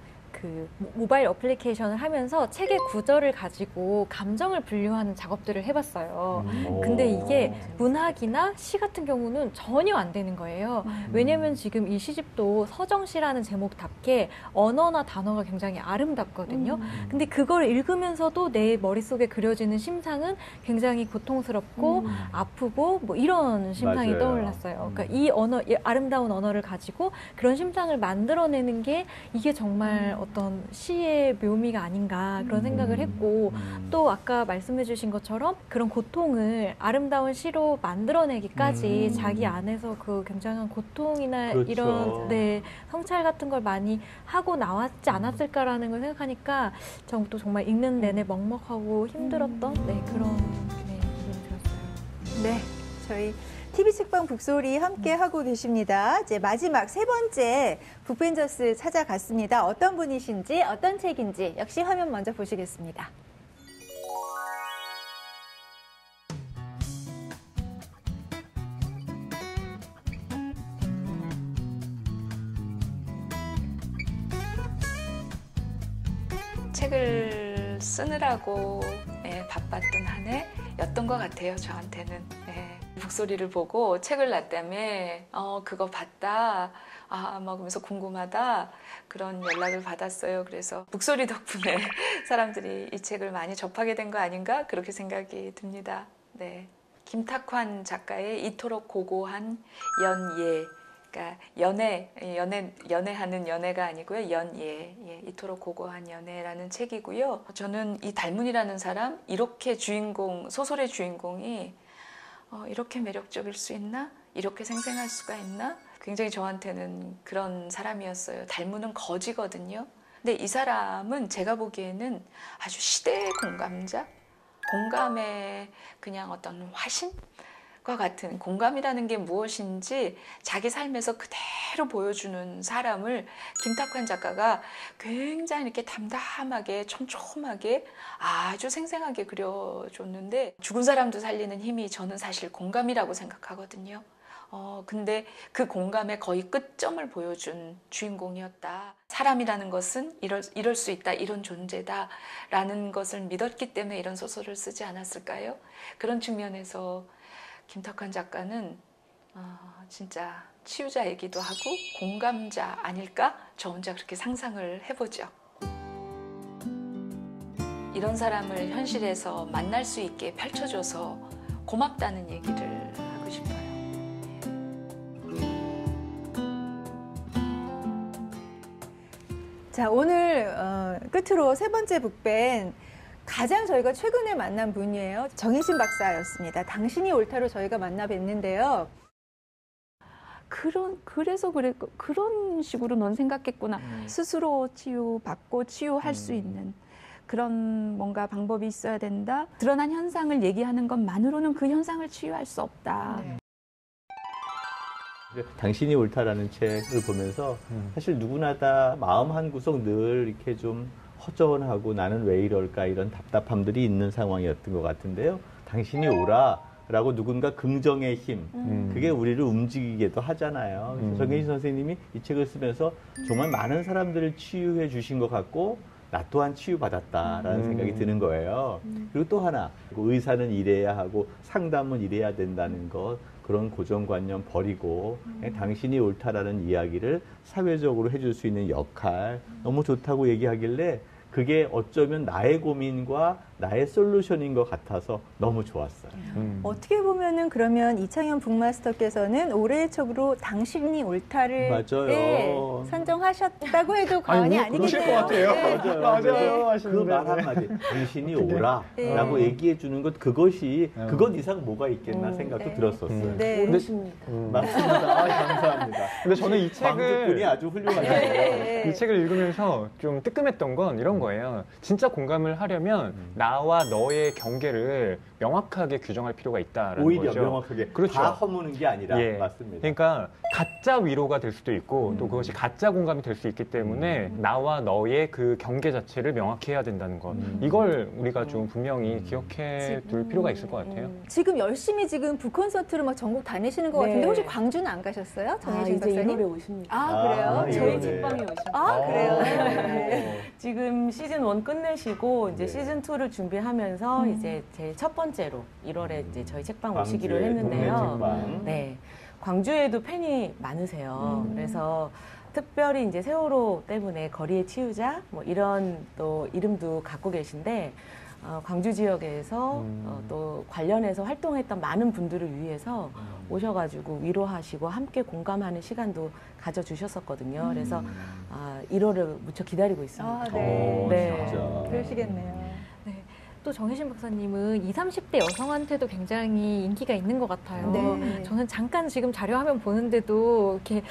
S4: 모바일 어플리케이션을 하면서 책의 구절을 가지고 감정을 분류하는 작업들을 해봤어요. 근데 이게 문학이나 시 같은 경우는 전혀 안 되는 거예요. 왜냐면 지금 이 시집도 서정시라는 제목답게 언어나 단어가 굉장히 아름답거든요. 근데 그걸 읽으면서도 내 머릿속에 그려지는 심상은 굉장히 고통스럽고 아프고 뭐 이런 심상이
S2: 맞아요.
S4: 떠올랐어요. 그러니까 이 아름다운 언어를 가지고 그런 심상을 만들어내는 게 이게 정말 어떤 시의 묘미가 아닌가 그런 생각을 했고 또 아까 말씀해 주신 것처럼 그런 고통을 아름다운 시로 만들어내기까지 자기 안에서 그 굉장한 고통이나
S2: 그렇죠.
S4: 이런 성찰 같은 걸 많이 하고 나왔지 않았을까라는 걸 생각하니까 또 정말 읽는 내내 먹먹하고 힘들었던 그런 기분이 들었어요.
S1: 네, 저희 TV 책방 북소리 함께 하고 계십니다. 이제 마지막 세 번째 북벤저스 찾아갔습니다. 어떤 분이신지 어떤 책인지 역시 화면 먼저 보시겠습니다.
S9: 책을 쓰느라고 바빴던 한 해였던 것 같아요, 저한테는. 북소리를 보고 책을 놨다며 그거 봤다, 막 그러면서 궁금하다 그런 연락을 받았어요. 그래서 북소리 덕분에 사람들이 이 책을 많이 접하게 된 거 아닌가 그렇게 생각이 듭니다. 네. 김탁환 작가의 이토록 고고한 연예, 그러니까 연애하는 연애가 아니고요. 연예, 이토록 고고한 연애라는 책이고요. 저는 이 달문이라는 사람, 이렇게 소설의 주인공이 이렇게 매력적일 수 있나? 이렇게 생생할 수가 있나? 굉장히 저한테는 그런 사람이었어요. 달문은 거지거든요. 근데 이 사람은 제가 보기에는 아주 시대의 공감자? 공감의 그냥 어떤 화신과 같은, 공감이라는 게 무엇인지 자기 삶에서 그대로 보여주는 사람을 김탁환 작가가 굉장히 이렇게 담담하게 촘촘하게 아주 생생하게 그려줬는데, 죽은 사람도 살리는 힘이 저는 사실 공감이라고 생각하거든요. 근데 그 공감의 거의 끝점을 보여준 주인공이었다. 사람이라는 것은 이럴 수 있다, 이런 존재다 라는 것을 믿었기 때문에 이런 소설을 쓰지 않았을까요? 그런 측면에서 김탁환 작가는 진짜 치유자이기도 하고 공감자 아닐까? 저 혼자 그렇게 상상을 해보죠. 이런 사람을 현실에서 만날 수 있게 펼쳐줘서 고맙다는 얘기를 하고 싶어요.
S1: 자, 오늘 끝으로 세 번째 북밴 가장 저희가 최근에 만난 분이에요. 정혜신 박사였습니다. 당신이 옳다로 저희가 만나 뵀는데요.
S10: 그래서 그런 식으로 넌 생각했구나. 스스로 치유받고 치유할 수 있는 그런 뭔가 방법이 있어야 된다. 드러난 현상을 얘기하는 것만으로는 그 현상을 치유할 수 없다.
S1: 네.
S2: 당신이 옳다라는 책을 보면서 사실 누구나 다 마음 한 구석 늘 이렇게 좀 허전하고 나는 왜 이럴까 이런 답답함들이 있는 상황이었던 것 같은데요. 당신이 옳아라고 누군가 긍정의 힘, 그게 우리를 움직이기도 하잖아요. 그래서 정혜신 선생님이 이 책을 쓰면서 정말 많은 사람들을 치유해 주신 것 같고 나 또한 치유받았다라는 생각이 드는 거예요. 그리고 또 하나, 의사는 이래야 하고 상담은 이래야 된다는 것, 그런 고정관념 버리고 그냥 당신이 옳다라는 이야기를 사회적으로 해줄 수 있는 역할, 너무 좋다고 얘기하길래 그게 어쩌면 나의 고민과 나의 솔루션인 것 같아서 너무 좋았어요.
S1: 어떻게 보면은 그러면 이창현 북마스터께서는 올해의 책으로 당신이 옳다를
S2: 맞아요.
S1: 네, 선정하셨다고 해도 과언이
S3: 그러실 것
S1: 아니겠네요.
S3: 같아요.
S2: 맞아요. 그 말 한마디, 당신이 오라라고 얘기해 주는 것, 그것이 그것 이상 뭐가 있겠나 생각도
S1: 네.
S2: 들었었어요.
S1: 네.
S5: 모르십니다.
S2: 맞습니다. 감사합니다.
S3: 근데 저는 이
S2: 광주분이
S3: 책을
S2: 아주 훌륭하네요.
S1: 네.
S3: 이 책을 읽으면서 좀 뜨끔했던 건 이런 거예요. 진짜 공감을 하려면 나와 너의 경계를 명확하게 규정할 필요가 있다라는
S2: 오히려
S3: 거죠.
S2: 명확하게
S3: 그렇죠.
S2: 다 허무는 게 아니라
S3: 예.
S2: 맞습니다.
S3: 그러니까 가짜 위로가 될 수도 있고 또 그것이 가짜 공감이 될 수 있기 때문에 나와 너의 그 경계 자체를 명확히 해야 된다는 것. 이걸 우리가 좀 분명히 기억해 둘 필요가 있을 것 같아요.
S1: 지금 열심히 지금 북콘서트를 막 전국 다니시는 것 같은데
S5: 네.
S1: 혹시 광주는 안 가셨어요? 정혜신
S5: 이제
S1: 박사님?
S5: 1월에 오십니다.
S1: 아, 그래요?
S5: 저희
S2: 네.
S5: 책방에 오십니다.
S1: 아, 그래요?
S5: 네. 지금 시즌 1 끝내시고 이제
S2: 네.
S5: 시즌 2를 준비하면서 이제 제 첫 번째로 1월에 이제 저희 책방 오시기로
S2: 광주의
S5: 했는데요.
S2: 동네 책방.
S5: 네. 광주에도 팬이 많으세요. 그래서 특별히 이제 세월호 때문에 거리의 치유자 뭐 이런 또 이름도 갖고 계신데 광주 지역에서 또 관련해서 활동했던 많은 분들을 위해서 오셔가지고 위로하시고 함께 공감하는 시간도 가져주셨었거든요. 그래서 1월을 무척 기다리고 있습니다.
S1: 아, 네.
S5: 네.
S2: 진짜.
S1: 그러시겠네요.
S4: 또 정혜신 박사님은 20, 30대 여성한테도 굉장히 인기가 있는 것 같아요.
S1: 네.
S4: 저는 잠깐 지금 자료 화면 보는데도 이렇게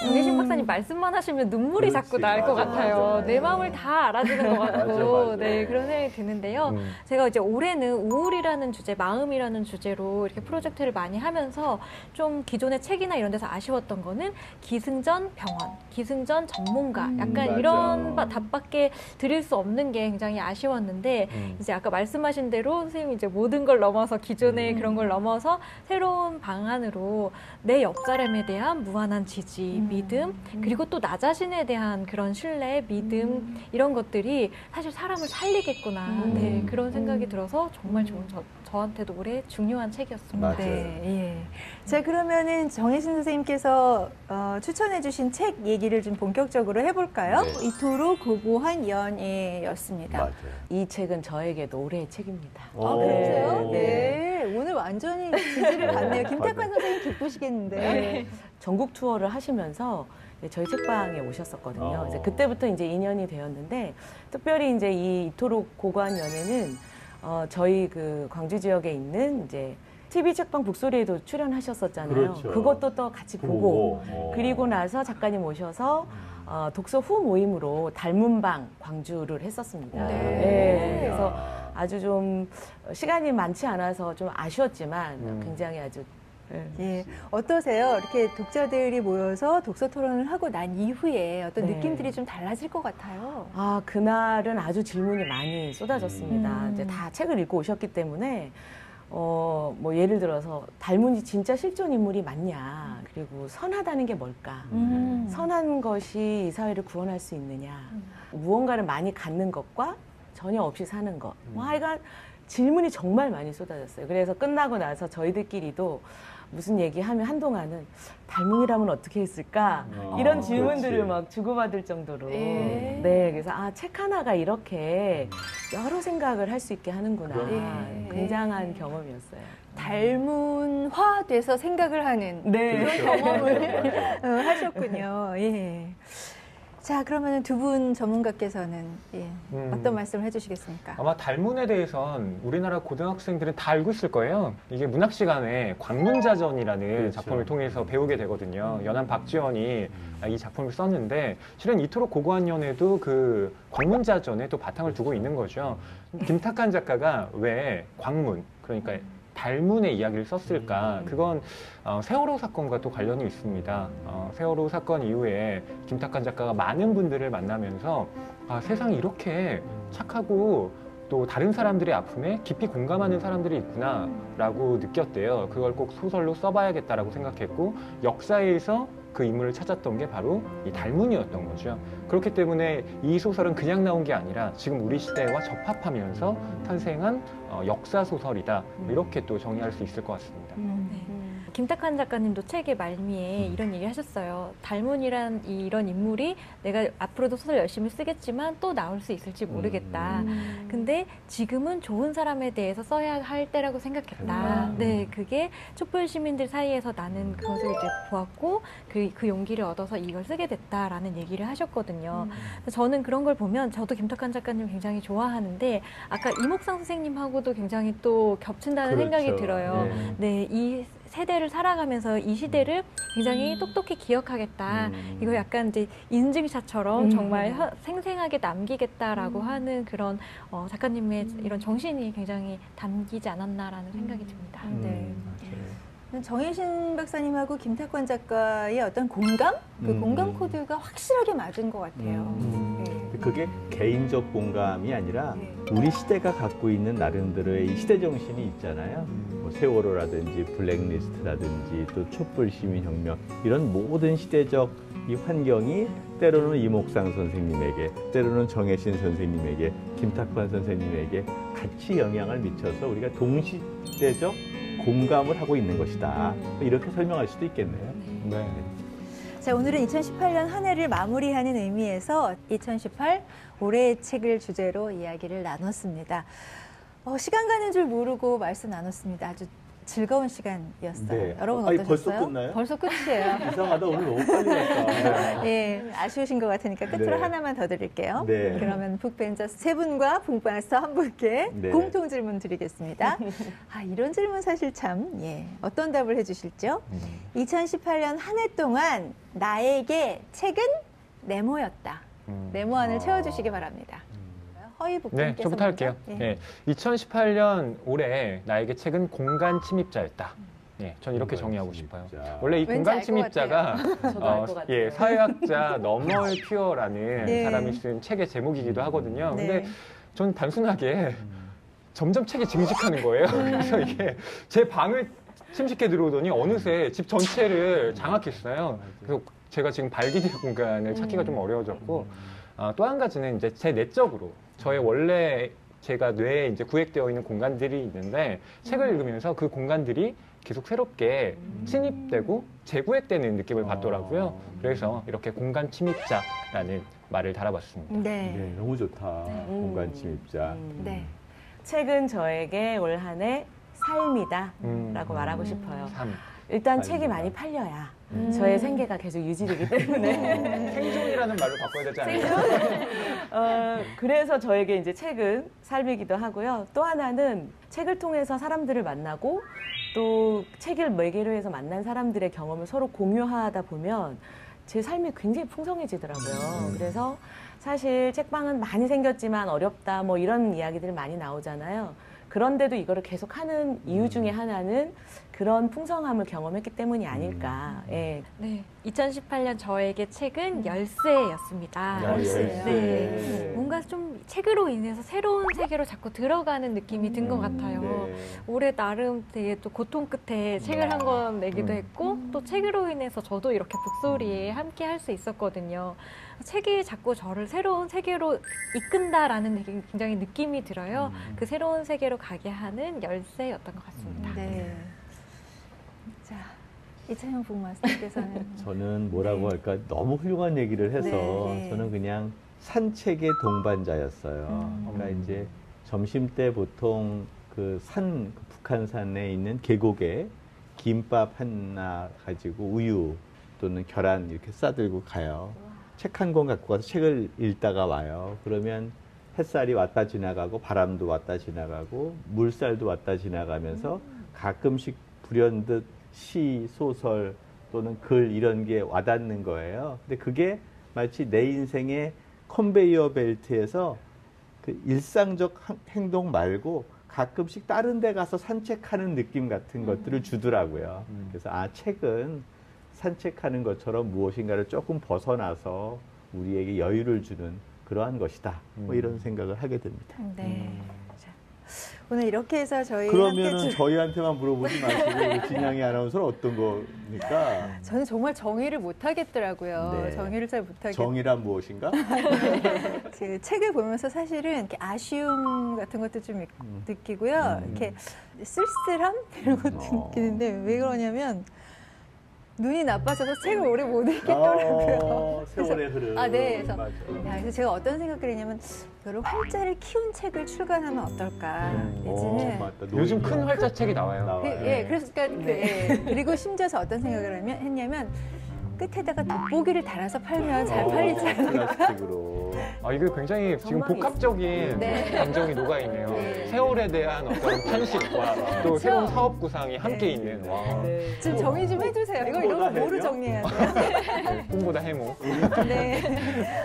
S4: 정혜신 박사님 말씀만 하시면 눈물이
S2: 그렇지,
S4: 자꾸 날 것
S2: 맞아,
S4: 같아요.
S2: 맞아.
S4: 내 마음을 다 알아주는 것 같고,
S2: 맞아.
S4: 네, 그런 생각이 드는데요. 제가 이제 올해는 우울이라는 주제, 마음이라는 주제로 이렇게 프로젝트를 많이 하면서 좀 기존의 책이나 이런 데서 아쉬웠던 거는 기승전 병원, 기승전 전문가, 약간
S2: 맞아.
S4: 이런 답밖에 드릴 수 없는 게 굉장히 아쉬웠는데, 이제 아까 말씀하신 대로 선생님이 이제 모든 걸 넘어서 기존의 그런 걸 넘어서 새로운 방안으로 내 옆 사람에 대한 무한한 지지, 믿음, 그리고 또 나 자신에 대한 그런 신뢰, 믿음 이런 것들이 사실 사람을 살리겠구나. 네, 그런 생각이 들어서 정말 좋은 저한테도 올해 중요한 책이었습니다.
S2: 맞아요.
S1: 네, 예. 자, 그러면은 정혜신 선생님께서 추천해주신 책 얘기를 좀 본격적으로 해볼까요?
S2: 네.
S1: 이토록 고고한 연애였습니다.
S2: 맞아요.
S5: 이 책은 저에게도 올해의 책입니다.
S1: 아, 그러세요?
S5: 네.
S1: 네. 오늘 완전히 지지를 받네요. 김탁관 선생님 기쁘시겠는데.
S5: 네. 전국 투어를 하시면서 저희 책방에 오셨었거든요. 이제 그때부터 이제 인연이 되었는데 특별히 이제 이 이토록 고고한 연애는 저희 그 광주 지역에 있는 이제 TV 책방 북소리에도 출연하셨었잖아요.
S2: 그렇죠.
S5: 그것도 또 같이 보고 그리고 나서 작가님 오셔서 독서 후 모임으로 닮은방 광주를 했었습니다.
S1: 네.
S5: 그래서 아주 좀 시간이 많지 않아서 좀 아쉬웠지만 굉장히 아주
S1: 예, 어떠세요? 이렇게 독자들이 모여서 독서 토론을 하고 난 이후에 어떤
S5: 네.
S1: 느낌들이 좀 달라질 것 같아요.
S5: 그날은 아주 질문이 많이 쏟아졌습니다. 이제 다 책을 읽고 오셨기 때문에 뭐 예를 들어서 닮은이 진짜 실존 인물이 맞냐, 그리고 선하다는 게 뭘까, 선한 것이 이 사회를 구원할 수 있느냐, 무언가를 많이 갖는 것과 전혀 없이 사는 것, 뭐 하여간 질문이 정말 많이 쏟아졌어요. 그래서 끝나고 나서 저희들끼리도 무슨 얘기하면 한동안은 달문이라면 어떻게 했을까 이런 질문들을
S2: 그렇지.
S5: 막 주고받을 정도로
S1: 예.
S5: 네 그래서 책 하나가 이렇게 여러 생각을 할 수 있게 하는구나
S1: 예.
S5: 굉장한 경험이었어요.
S1: 달문화돼서 생각을 하는
S5: 네.
S1: 그런 경험을
S2: 맞아요.
S1: 하셨군요. 예. 자, 그러면 두 분 전문가께서는 어떤 말씀을 해주시겠습니까?
S3: 아마 달문에 대해선 우리나라 고등학생들은 다 알고 있을 거예요. 이게 문학 시간에 광문자전이라는
S2: 그렇죠.
S3: 작품을 통해서 배우게 되거든요. 연한 박지원이 이 작품을 썼는데 실은 이토록 고고한 연애도 그 광문자전에 또 바탕을 두고 있는 거죠. 김탁한 작가가 왜 광문, 그러니까 달문의 이야기를 썼을까? 그건 세월호 사건과 또 관련이 있습니다. 세월호 사건 이후에 김탁한 작가가 많은 분들을 만나면서 세상이 이렇게 착하고 또 다른 사람들의 아픔에 깊이 공감하는 사람들이 있구나라고 느꼈대요. 그걸 꼭 소설로 써봐야겠다라고 생각했고 역사에서 그 인물을 찾았던 게 바로 이 달문이었던 거죠. 그렇기 때문에 이 소설은 그냥 나온 게 아니라 지금 우리 시대와 접합하면서 탄생한 역사 소설이다. 이렇게 또 정의할 수 있을 것 같습니다.
S4: 김탁한 작가님도 책의 말미에 이런 얘기 하셨어요. 달문이란 이런 인물이 내가 앞으로도 소설 열심히 쓰겠지만 또 나올 수 있을지 모르겠다. 근데 지금은 좋은 사람에 대해서 써야 할 때라고 생각했다. 네, 그게 촛불 시민들 사이에서 나는 그것을 이제 보았고 그 용기를 얻어서 이걸 쓰게 됐다라는 얘기를 하셨거든요. 저는 그런 걸 보면 저도 김탁한 작가님 굉장히 좋아하는데 아까 이목상 선생님하고도 굉장히 또 겹친다는
S2: 그렇죠.
S4: 생각이 들어요.
S2: 네.
S4: 네, 이 세대를 살아가면서 이 시대를 굉장히 똑똑히 기억하겠다. 이거 약간 이제 인증샷처럼 정말 생생하게 남기겠다라고 하는 그런 작가님의 이런 정신이 굉장히 담기지 않았나라는 생각이 듭니다.
S1: 네. 정혜신 박사님하고 김탁관 작가의 어떤 공감? 그 공감 코드가 확실하게 맞은 것 같아요.
S2: 그게 개인적 공감이 아니라 우리 시대가 갖고 있는 나름대로의 이 시대 정신이 있잖아요. 뭐 세월호라든지 블랙리스트라든지 또 촛불 시민혁명 이런 모든 시대적 이 환경이 때로는 이목상 선생님에게, 때로는 정혜신 선생님에게, 김탁관 선생님에게 같이 영향을 미쳐서 우리가 동시대적 공감을 하고 있는 것이다. 이렇게 설명할 수도 있겠네요.
S3: 네.
S1: 자, 오늘은 2018년 한 해를 마무리하는 의미에서 2018 올해의 책을 주제로 이야기를 나눴습니다. 시간 가는 줄 모르고 말씀 나눴습니다. 아주 즐거운 시간이었어요.
S2: 네.
S1: 여러분
S2: 아니,
S1: 어떠셨어요?
S2: 벌써 끝나요?
S1: 벌써 끝이에요.
S2: 이상하다. 오늘 너무 빨리 갔다.
S1: 예, 아쉬우신 것 같으니까 끝으로
S2: 네.
S1: 하나만 더 드릴게요.
S2: 네.
S1: 그러면 북벤저 세 분과 북마스터 한 분께
S2: 네.
S1: 공통 질문 드리겠습니다. 이런 질문 사실 참, 어떤 답을 해주실죠? 2018년 한 해 동안 나에게 책은 네모였다. 네모안을 채워주시기 바랍니다. 허이
S3: 네,
S1: 북분께서
S3: 저부터 할게요. 네, 2018년 올해 나에게 책은 공간 침입자였다. 네, 전 이렇게 정의하고 싶어요. 원래 이
S1: 왠지
S3: 공간
S1: 알 것
S3: 침입자가
S5: 저도 알 것 같아요.
S3: 사회학자 너멀 퓨어라는
S1: 네.
S3: 사람이 쓴 책의 제목이기도 하거든요.
S1: 네.
S3: 근데 전 단순하게 점점 책이 증식하는 거예요. 그래서 이게 제 방을 침식해 들어오더니 어느새 집 전체를 장악했어요. 그래서 제가 지금 발기대 공간을 찾기가 좀 어려워졌고 또 한 가지는 이제 제 내적으로 저의 원래 제가 뇌에 이제 구획되어 있는 공간들이 있는데 책을 읽으면서 그 공간들이 계속 새롭게 침입되고 재구획되는 느낌을 받더라고요. 그래서 이렇게 공간 침입자라는 말을 달아봤습니다.
S1: 네.
S2: 네, 너무 좋다. 공간 침입자.
S1: 네.
S5: 책은 저에게 올 한 해 삶이다라고 말하고 싶어요.
S3: 삶.
S5: 일단
S2: 삶이다.
S5: 책이 많이 팔려야 저의 생계가 계속 유지되기 때문에
S3: 생존이라는 말로 바꿔야 되지 않을까?
S5: 그래서 저에게 이제 책은 삶이기도 하고요. 또 하나는 책을 통해서 사람들을 만나고 또 책을 매개로 해서 만난 사람들의 경험을 서로 공유하다 보면 제 삶이 굉장히 풍성해지더라고요. 그래서 사실 책방은 많이 생겼지만 어렵다 뭐 이런 이야기들 많이 나오잖아요. 그런데도 이거를 계속 하는 이유 중에 하나는 그런 풍성함을 경험했기 때문이 아닐까. 예.
S4: 네, 2018년 저에게 책은 열쇠였습니다.
S2: 열쇠요.
S4: 네, 뭔가 좀 책으로 인해서 새로운 세계로 자꾸 들어가는 느낌이 든 것 같아요.
S2: 네.
S4: 올해 나름 되게 또 고통 끝에 책을 한 권 내기도 했고 또 책으로 인해서 저도 이렇게 북소리에 함께 할 수 있었거든요. 책이 자꾸 저를 새로운 세계로 이끈다라는 굉장히 느낌이 들어요. 그 새로운 세계로 가게 하는 열쇠였던 것 같습니다.
S1: 네. 자, 이찬영 북마스터께서는
S2: 저는 뭐라고
S1: 네.
S2: 할까 너무 훌륭한 얘기를 해서
S1: 네, 네.
S2: 저는 그냥 산책의 동반자였어요. 그러니까 이제 점심 때 보통 그 북한산에 있는 계곡에 김밥 하나 가지고 우유 또는 계란 이렇게 싸들고 가요. 책 한 권 갖고 가서 책을 읽다가 와요. 그러면 햇살이 왔다 지나가고 바람도 왔다 지나가고 물살도 왔다 지나가면서 가끔씩 불현듯 시, 소설 또는 글 이런 게 와닿는 거예요. 근데 그게 마치 내 인생의 컨베이어 벨트에서 그 일상적 행동 말고 가끔씩 다른 데 가서 산책하는 느낌 같은 것들을 주더라고요. 그래서 책은 산책하는 것처럼 무엇인가를 조금 벗어나서 우리에게 여유를 주는 그러한 것이다. 뭐 이런 생각을 하게 됩니다.
S1: 네. 자, 오늘 이렇게 해서 저희
S2: 그러면은 저희한테만 물어보지 마시고 우리 진양이 아나운서는 어떤 겁니까?
S1: 저는 정말 정의를 못 하겠더라고요.
S2: 네.
S1: 정의를 잘 못 하겠.
S2: 정의란 무엇인가?
S1: 그 책을 보면서 사실은 이렇게 아쉬움 같은 것도 좀 느끼고요. 이렇게 쓸쓸함 이런 것도 느끼는데 왜 그러냐면 눈이 나빠져서 책을 오래 못 읽겠더라고요.
S2: 세월의 흐름.
S1: 네. 그래서,
S2: 맞아.
S1: 그래서 제가 어떤 생각을 했냐면 이거를 활자를 키운 책을 출간하면 어떨까. 내지는
S2: 맞다.
S3: 요즘 큰
S2: 노인이요.
S3: 활자책이 나와요.
S1: 그래서 그리고 심지어서 어떤 생각을 했냐면 끝에다가 돋보기를 달아서 팔면 잘 팔리지 않을까.
S2: 플라스틱으로.
S3: 이게 굉장히 지금 복합적인
S1: 네.
S3: 감정이 녹아있네요. 세월에 대한 어떤 탄식과 또 새로운 사업 구상이 함께 있는. 와.
S1: 좀 정리 좀 해주세요. 이런 거 뭐로 정리해야 돼요?
S3: 꿈보다 해모.
S1: 네.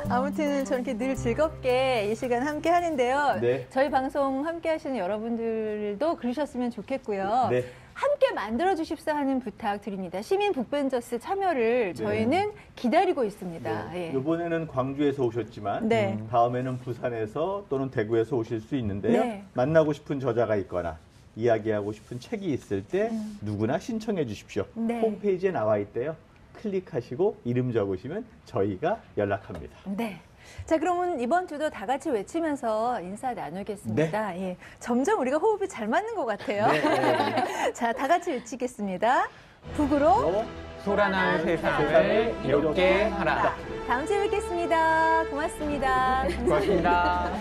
S1: 아무튼 저렇게 늘 즐겁게 이 시간 함께 하는데요.
S2: 네.
S1: 저희 방송 함께 하시는 여러분들도 그러셨으면 좋겠고요.
S2: 네.
S1: 함께 만들어 주십사 하는 부탁 드립니다. 시민 북벤저스 참여를 저희는 기다리고 있습니다.
S2: 네.
S1: 예.
S2: 이번에는 광주에서 오셨지만
S1: 네.
S2: 다음에는 부산에서 또는 대구에서 오실 수 있는데요.
S1: 네.
S2: 만나고 싶은 저자가 있거나 이야기하고 싶은 책이 있을 때 누구나 신청해 주십시오.
S1: 네.
S2: 홈페이지에 나와 있대요. 클릭하시고 이름 적으시면 저희가 연락합니다.
S1: 네. 자, 그러면 이번 주도 다 같이 외치면서 인사 나누겠습니다. 예. 점점 우리가 호흡이 잘 맞는 것 같아요.
S2: 네.
S1: 자, 다 같이 외치겠습니다. 북으로
S3: 소란한 세상을 이롭게 하라.
S1: 다음 주에 뵙겠습니다. 고맙습니다.
S3: 고맙습니다.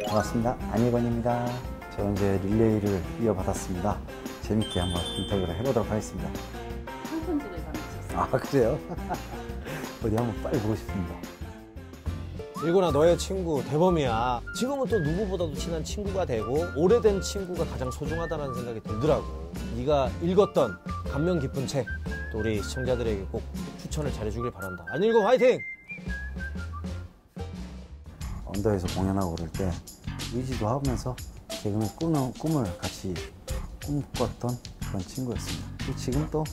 S11: 반갑습니다. 안희건입니다. 저는 이제 릴레이를 이어받았습니다. 재밌게 한번 인터뷰를 해보도록 하겠습니다.
S12: 한편집에 가셨어요.
S11: 그래요? 어디 한번 빨리 보고 싶습니다.
S13: 일곤아, 너의 친구 대범이야. 지금은 또 누구보다도 친한 친구가 되고 오래된 친구가 가장 소중하다는 생각이 들더라고. 네가 읽었던 감명 깊은 책, 또 우리 시청자들에게 꼭 추천을 잘해주길 바란다. 안일곤 화이팅!
S11: 언더에서 공연하고 그럴 때 의지도 하면서 개그맨 꿈을 같이 꿈꿨던 그런 친구였습니다. 지금 또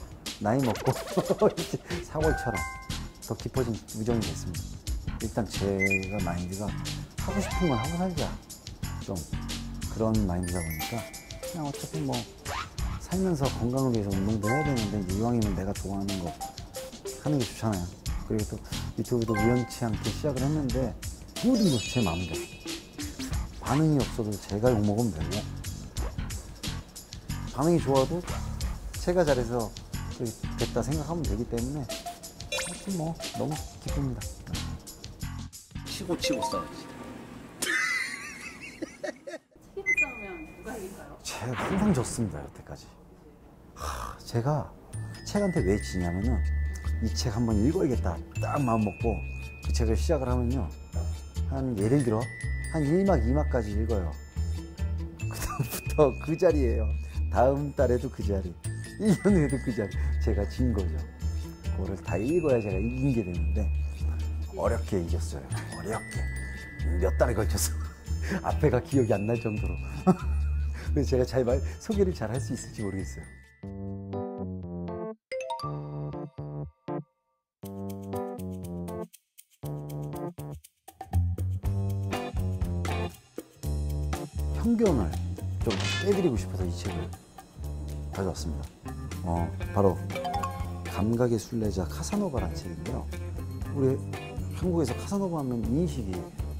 S11: 나이 먹고 사골처럼 더 깊어진 우정이 됐습니다. 일단 제가 마인드가 하고 싶은 건 하고 살자, 좀 그런 마인드다 보니까 그냥 어차피 뭐 살면서 건강을 위해서 운동도 해야 되는데 이제 이왕이면 내가 좋아하는 거 하는 게 좋잖아요. 그리고 또 유튜브도 우연치 않게 시작을 했는데 모든 것이 제 마음대로, 반응이 없어도 제가 욕먹으면 되고 반응이 좋아도 제가 잘해서 됐다 생각하면 되기 때문에 하여튼 뭐 너무 기쁩니다.
S12: 치고 싸우지.
S14: 책임을 싸우면 누가 이길까요?
S11: 제가 항상 졌습니다, 여태까지. 제가 책한테 왜 지냐면은 이 책 한번 읽어야겠다 딱 마음 먹고 그 책을 시작을 하면요, 한 예를 들어 한 1막 2막까지 읽어요. 그 다음부터 그 자리예요. 다음 달에도 그 자리, 1년 후에도 그 자리. 제가 진 거죠. 그거를 다 읽어야 제가 이긴 게 되는데 어렵게 이겼어요. 어렵게 몇 달에 걸쳐서 앞에가 기억이 안 날 정도로. 그래서 제가 소개를 잘 할 수 있을지 모르겠어요. 편견을 좀 깨드리고 싶어서 이 책을 가져왔습니다. 바로 감각의 순례자 카사노바라는 책인데요. 우리 한국에서 카사노바 하면 인식이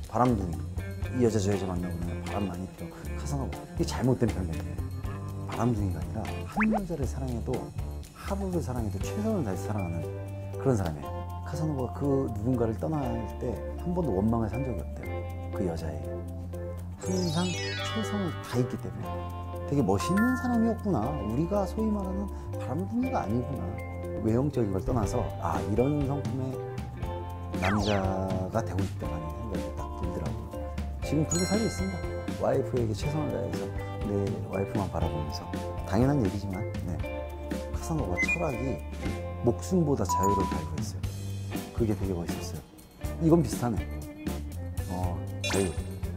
S11: 바람둥이, 이 여자 저 여자 만나고 나면 바람 많이 피워 카사노바. 이게 잘못된 편견이에요. 바람둥이가 아니라 한 여자를 사랑해도 하루를 사랑해도 최선을 다해서 사랑하는 그런 사람이에요. 카사노바가 그 누군가를 떠날 때 한 번도 원망을 산 적이 없대요. 그 여자에게. 항상 최선을 다했기 때문에 되게 멋있는 사람이었구나. 우리가 소위 말하는 바람둥이가 아니구나. 외형적인 걸 떠나서 이런 성품의 남자가 되고 싶다는 생각이 딱 들더라고요. 지금 그렇게 살고 있습니다. 와이프에게 최선을 다해서 내 와이프만 바라보면서. 당연한 얘기지만 카사노바 철학이 목숨보다 자유를 갈구했어요. 그게 되게 멋있었어요. 이건 비슷하네. 자유.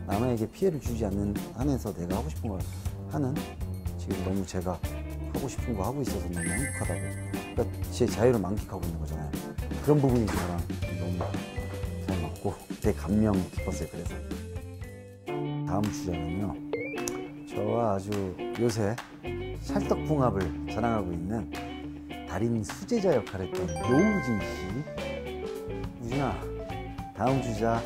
S11: 남에게 피해를 주지 않는 한에서 내가 하고 싶은 걸 하는, 지금 너무 제가 하고 싶은 거 하고 있어서 너무 행복하다고. 그러니까 제 자유를 만끽하고 있는 거잖아요. 그런 부분이 저랑 너무 잘 맞고 되게 감명 깊었어요. 그래서 다음 주제는요, 저와 아주 요새 찰떡궁합을 자랑하고 있는 달인 수제자 역할을 했던 노우진 씨. 우진아, 다음 주자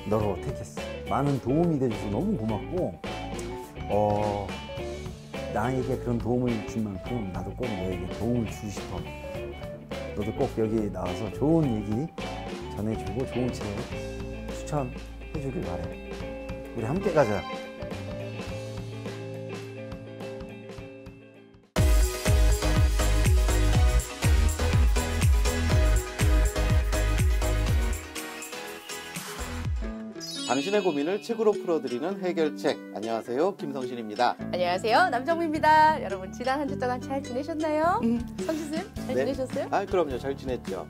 S11: 너로 택했어. 많은 도움이 돼줘서 너무 고맙고, 나에게 그런 도움을 준 만큼 나도 꼭 너에게 도움을 주고 싶어. 너도 꼭 여기 나와서 좋은 얘기 전해주고 좋은 책 추천해주길 바래. 우리 함께 가자.
S15: 당신의 고민을 책으로 풀어드리는 해결책. 안녕하세요, 김성신입니다.
S16: 안녕하세요, 남정미입니다. 여러분 지난 한 주 동안 잘 지내셨나요? 성신쌤 잘 지내셨어요?
S15: 그럼요, 잘 지냈죠.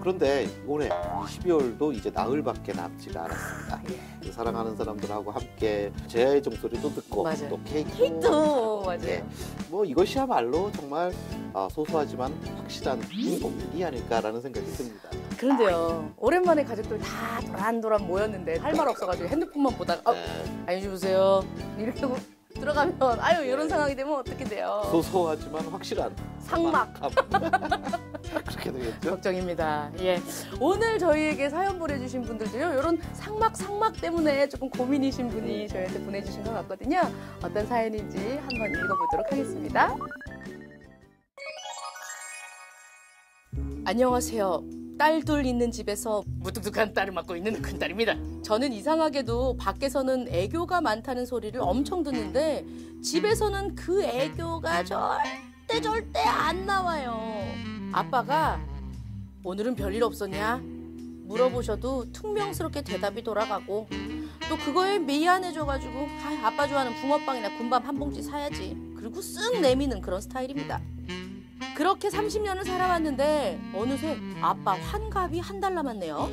S15: 그런데 올해 12월도 이제 나흘밖에 남지가 않았습니다. 사랑하는 사람들하고 함께 제아의 종소리도 듣고
S16: 맞아요.
S15: 또
S16: 케이크도 맞아요.
S15: 뭐 이것이야말로 정말 소소하지만 확실한 행복이 아닐까라는 생각이 듭니다.
S16: 그런데요, 오랜만에 가족들 다 도란도란 모였는데 할 말 없어가지고 핸드폰만 보다가 아니 주무세요 이렇게 하고 들어가면 이런 상황이 되면 어떻게 돼요?
S15: 소소하지만 확실한
S16: 상막.
S15: 그렇게 되겠죠?
S16: 걱정입니다. 오늘 저희에게 사연 보내주신 분들도요, 이런 상막 때문에 조금 고민이신 분이 저희한테 보내주신 것 같거든요. 어떤 사연인지 한번 읽어보도록 하겠습니다. 안녕하세요. 딸 둘 있는 집에서 무뚝뚝한 딸을 맡고 있는 큰딸입니다. 저는 이상하게도 밖에서는 애교가 많다는 소리를 엄청 듣는데 집에서는 그 애교가 절대 안 나와요. 아빠가 오늘은 별일 없었냐? 물어보셔도 퉁명스럽게 대답이 돌아가고, 또 그거에 미안해져가지고 아빠 좋아하는 붕어빵이나 군밤 한 봉지 사야지. 그리고 쓱 내미는 그런 스타일입니다. 그렇게 30년을 살아왔는데 어느새 아빠 환갑이 한 달 남았네요.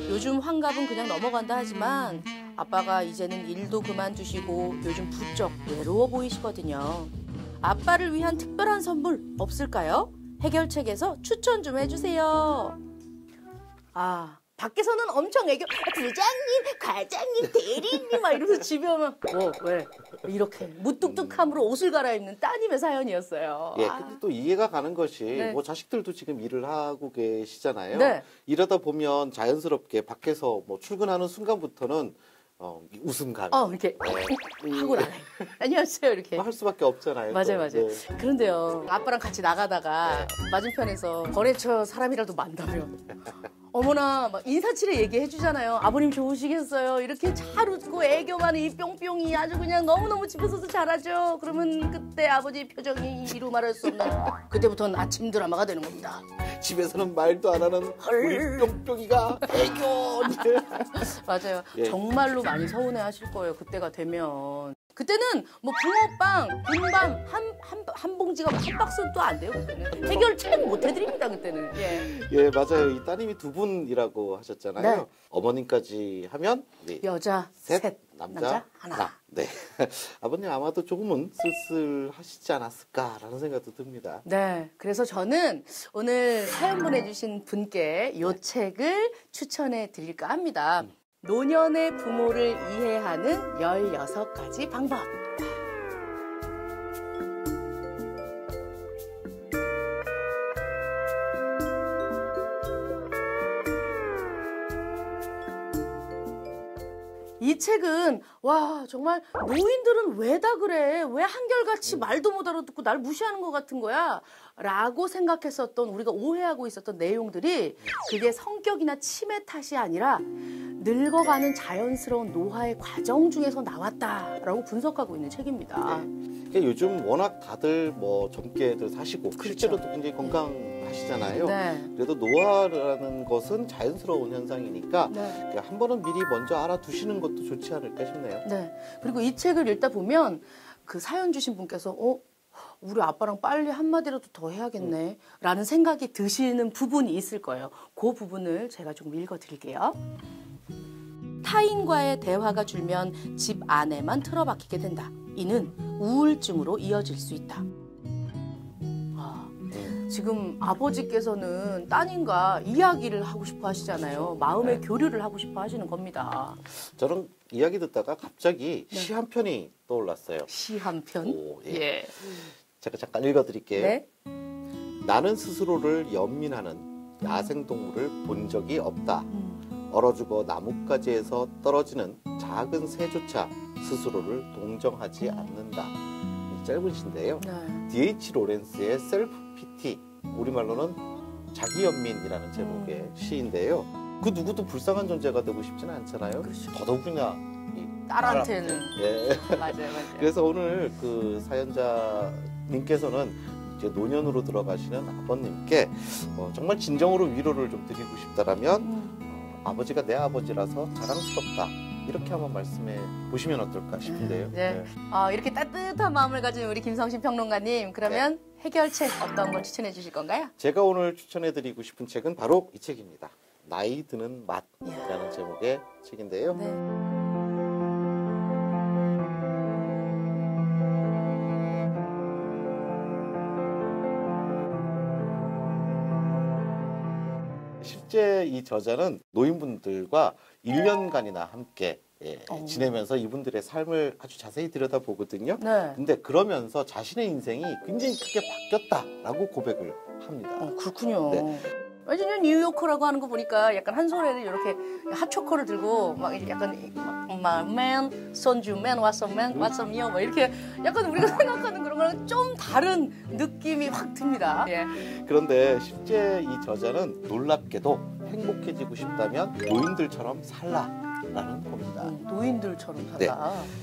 S16: 요즘 환갑은 그냥 넘어간다 하지만 아빠가 이제는 일도 그만두시고 요즘 부쩍 외로워 보이시거든요. 아빠를 위한 특별한 선물 없을까요? 해결책에서 추천 좀 해주세요. 밖에서는 엄청 애교, 부장님, 과장님, 대리님 막 이러면서 집에 오면 왜? 이렇게 무뚝뚝함으로 옷을 갈아입는 따님의 사연이었어요.
S15: 근데 또 이해가 가는 것이 뭐 자식들도 지금 일을 하고 계시잖아요.
S16: 네.
S15: 이러다 보면 자연스럽게 밖에서 뭐 출근하는 순간부터는 웃음감.
S16: 이렇게 하고 나가요. 안녕하세요 이렇게
S15: 할 수밖에 없잖아요.
S16: 맞아요.
S15: 네.
S16: 그런데요, 아빠랑 같이 나가다가 맞은편에서 거래처 사람이라도 만나면 어머나 막 인사치레 얘기해 주잖아요. 아버님 좋으시겠어요. 이렇게 잘 웃고 애교 많은 이 뿅뿅이 아주 그냥 너무너무 집에서도 잘하죠. 그러면 그때 아버지 표정이 이루 말할 수 없는, 그때부터는 아침 드라마가 되는 겁니다.
S15: 집에서는 말도 안 하는 우리 뿅뿅이가 애교.
S16: 맞아요. 정말로 많이 서운해 하실 거예요. 그때가 되면. 그때는 뭐 붕어빵, 군밤 한 봉지가 한 박스도 안 돼요. 그때는 해결책 못 해드립니다. 그때는.
S15: 맞아요. 이 따님이 두 분이라고 하셨잖아요.
S16: 네.
S15: 어머님까지 하면
S16: 여자 셋,
S15: 남자 하나. 네. 아버님 아마도 조금은 쓸쓸하시지 않았을까라는 생각도 듭니다.
S16: 네. 그래서 저는 오늘 사연 보내주신 분께 이 책을 추천해 드릴까 합니다. 노년의 부모를 이해하는 16가지 방법. 이 책은 와 정말 노인들은 왜 다 그래? 왜 한결같이 말도 못 알아듣고 날 무시하는 것 같은 거야? 라고 생각했었던 우리가 오해하고 있었던 내용들이 그게 성격이나 치매 탓이 아니라 늙어가는 자연스러운 노화의 과정 중에서 나왔다라고 분석하고 있는 책입니다.
S15: 그러니까 요즘 워낙 다들 뭐 젊게들 사시고 실제로도 굉장히 건강하시잖아요.
S16: 네.
S15: 그래도 노화라는 것은 자연스러운 현상이니까
S16: 네.
S15: 한 번은 미리 먼저 알아두시는 것도 좋지 않을까 싶네요.
S16: 네. 그리고 이 책을 읽다 보면 그 사연 주신 분께서 우리 아빠랑 빨리 한마디라도 더 해야겠네 라는 생각이 드시는 부분이 있을 거예요. 그 부분을 제가 조금 읽어드릴게요. 타인과의 대화가 줄면 집 안에만 틀어박히게 된다. 이는 우울증으로 이어질 수 있다. 지금 아버지께서는 따님과 이야기를 하고 싶어 하시잖아요. 마음의 교류를 하고 싶어 하시는 겁니다.
S15: 저는 이야기 듣다가 갑자기 시 한 편이 떠올랐어요.
S16: 시 한 편?
S15: 예. 제가 잠깐 읽어드릴게요.
S16: 네.
S15: 나는 스스로를 연민하는 야생동물을 본 적이 없다. 얼어 죽어 나뭇가지에서 떨어지는 작은 새조차 스스로를 동정하지 않는다. 짧은 시인데요. D.H. 로렌스의 셀프 피티, 우리말로는 자기연민이라는 제목의 시인데요. 그 누구도 불쌍한 존재가 되고 싶지는 않잖아요. 더더욱이나
S16: 딸한테는.
S15: 예.
S16: 맞아요.
S15: 그래서 오늘 그 사연자님께서는 이제 노년으로 들어가시는 아버님께 정말 진정으로 위로를 좀 드리고 싶다라면 아버지가 내 아버지라서 자랑스럽다. 이렇게 한번 말씀해 보시면 어떨까 싶은데요.
S16: 네. 이렇게 따뜻한 마음을 가진 우리 김성신 평론가님, 그러면 해결책 어떤 걸 추천해 주실 건가요?
S15: 제가 오늘 추천해 드리고 싶은 책은 바로 이 책입니다. 나이 드는 맛이라는 제목의 책인데요. 실제 이 저자는 노인분들과 1년간이나 함께 지내면서 이분들의 삶을 아주 자세히 들여다보거든요.
S16: 네.
S15: 근데 그러면서 자신의 인생이 굉장히 크게 바뀌었다라고 고백을 합니다.
S16: 그렇군요.
S15: 네.
S16: 완전 뉴요커라고 하는 거 보니까 약간 한 손에는 이렇게 핫초코를 들고 막 약간 man, 손주, man, what's up, man, what's up, yo, 막 이렇게 약간 우리가 생각하는 그런 거랑 좀 다른 느낌이 확 듭니다. 예.
S15: 그런데 실제 이 저자는 놀랍게도 행복해지고 싶다면 노인들처럼 살라라는 겁니다.
S16: 노인들처럼 살라.
S15: 네.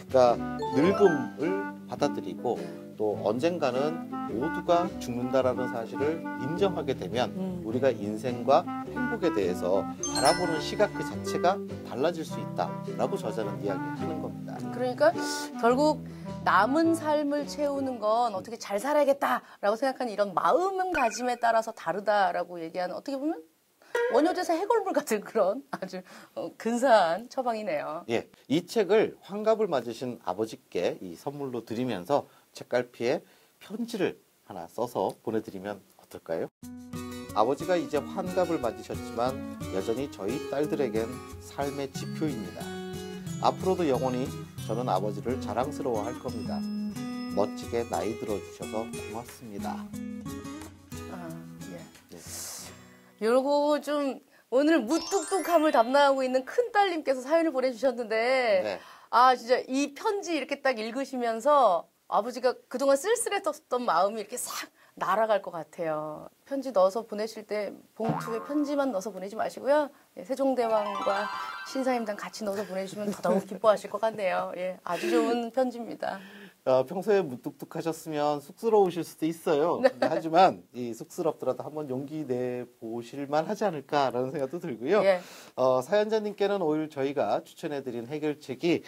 S15: 그러니까 늙음을 받아들이고 또 언젠가는 모두가 죽는다라는 사실을 인정하게 되면 우리가 인생과 행복에 대해서 바라보는 시각 그 자체가 달라질 수 있다라고 저자는 이야기하는 겁니다.
S16: 그러니까 결국 남은 삶을 채우는 건 어떻게 잘 살아야겠다라고 생각하는 이런 마음가짐에 따라서 다르다라고 얘기하는, 어떻게 보면 원효제사 해골물 같은 그런 아주 근사한 처방이네요.
S15: 예, 이 책을 환갑을 맞으신 아버지께 이 선물로 드리면서 책갈피에 편지를 하나 써서 보내드리면 어떨까요? 아버지가 이제 환갑을 맞으셨지만 여전히 저희 딸들에겐 삶의 지표입니다. 앞으로도 영원히 저는 아버지를 자랑스러워할 겁니다. 멋지게 나이 들어주셔서 고맙습니다.
S16: 요거 좀 오늘 무뚝뚝함을 담당하고 있는 큰딸님께서 사연을 보내주셨는데 진짜 이 편지 이렇게 딱 읽으시면서 아버지가 그동안 쓸쓸했었던 마음이 이렇게 싹 날아갈 것 같아요. 편지 넣어서 보내실 때 봉투에 편지만 넣어서 보내지 마시고요. 세종대왕과 신사임당 같이 넣어서 보내주시면 더더욱 기뻐하실 것 같네요. 예, 아주 좋은 편지입니다.
S15: 평소에 무뚝뚝하셨으면 쑥스러우실 수도 있어요. 하지만 이 쑥스럽더라도 한번 용기 내보실만 하지 않을까라는 생각도 들고요. 사연자님께는 오늘 저희가 추천해드린 해결책이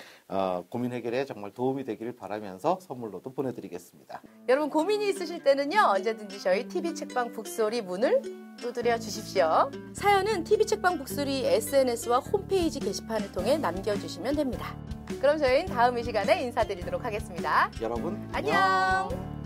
S15: 고민 해결에 정말 도움이 되기를 바라면서 선물로도 보내드리겠습니다.
S16: 여러분 고민이 있으실 때는요, 언제든지 저희 TV책방 북소리 문을 두드려 주십시오. 사연은 TV책방 북소리 SNS와 홈페이지 게시판을 통해 남겨주시면 됩니다. 그럼 저희는 다음 이 시간에 인사드리도록 하겠습니다.
S15: 여러분
S16: 안녕.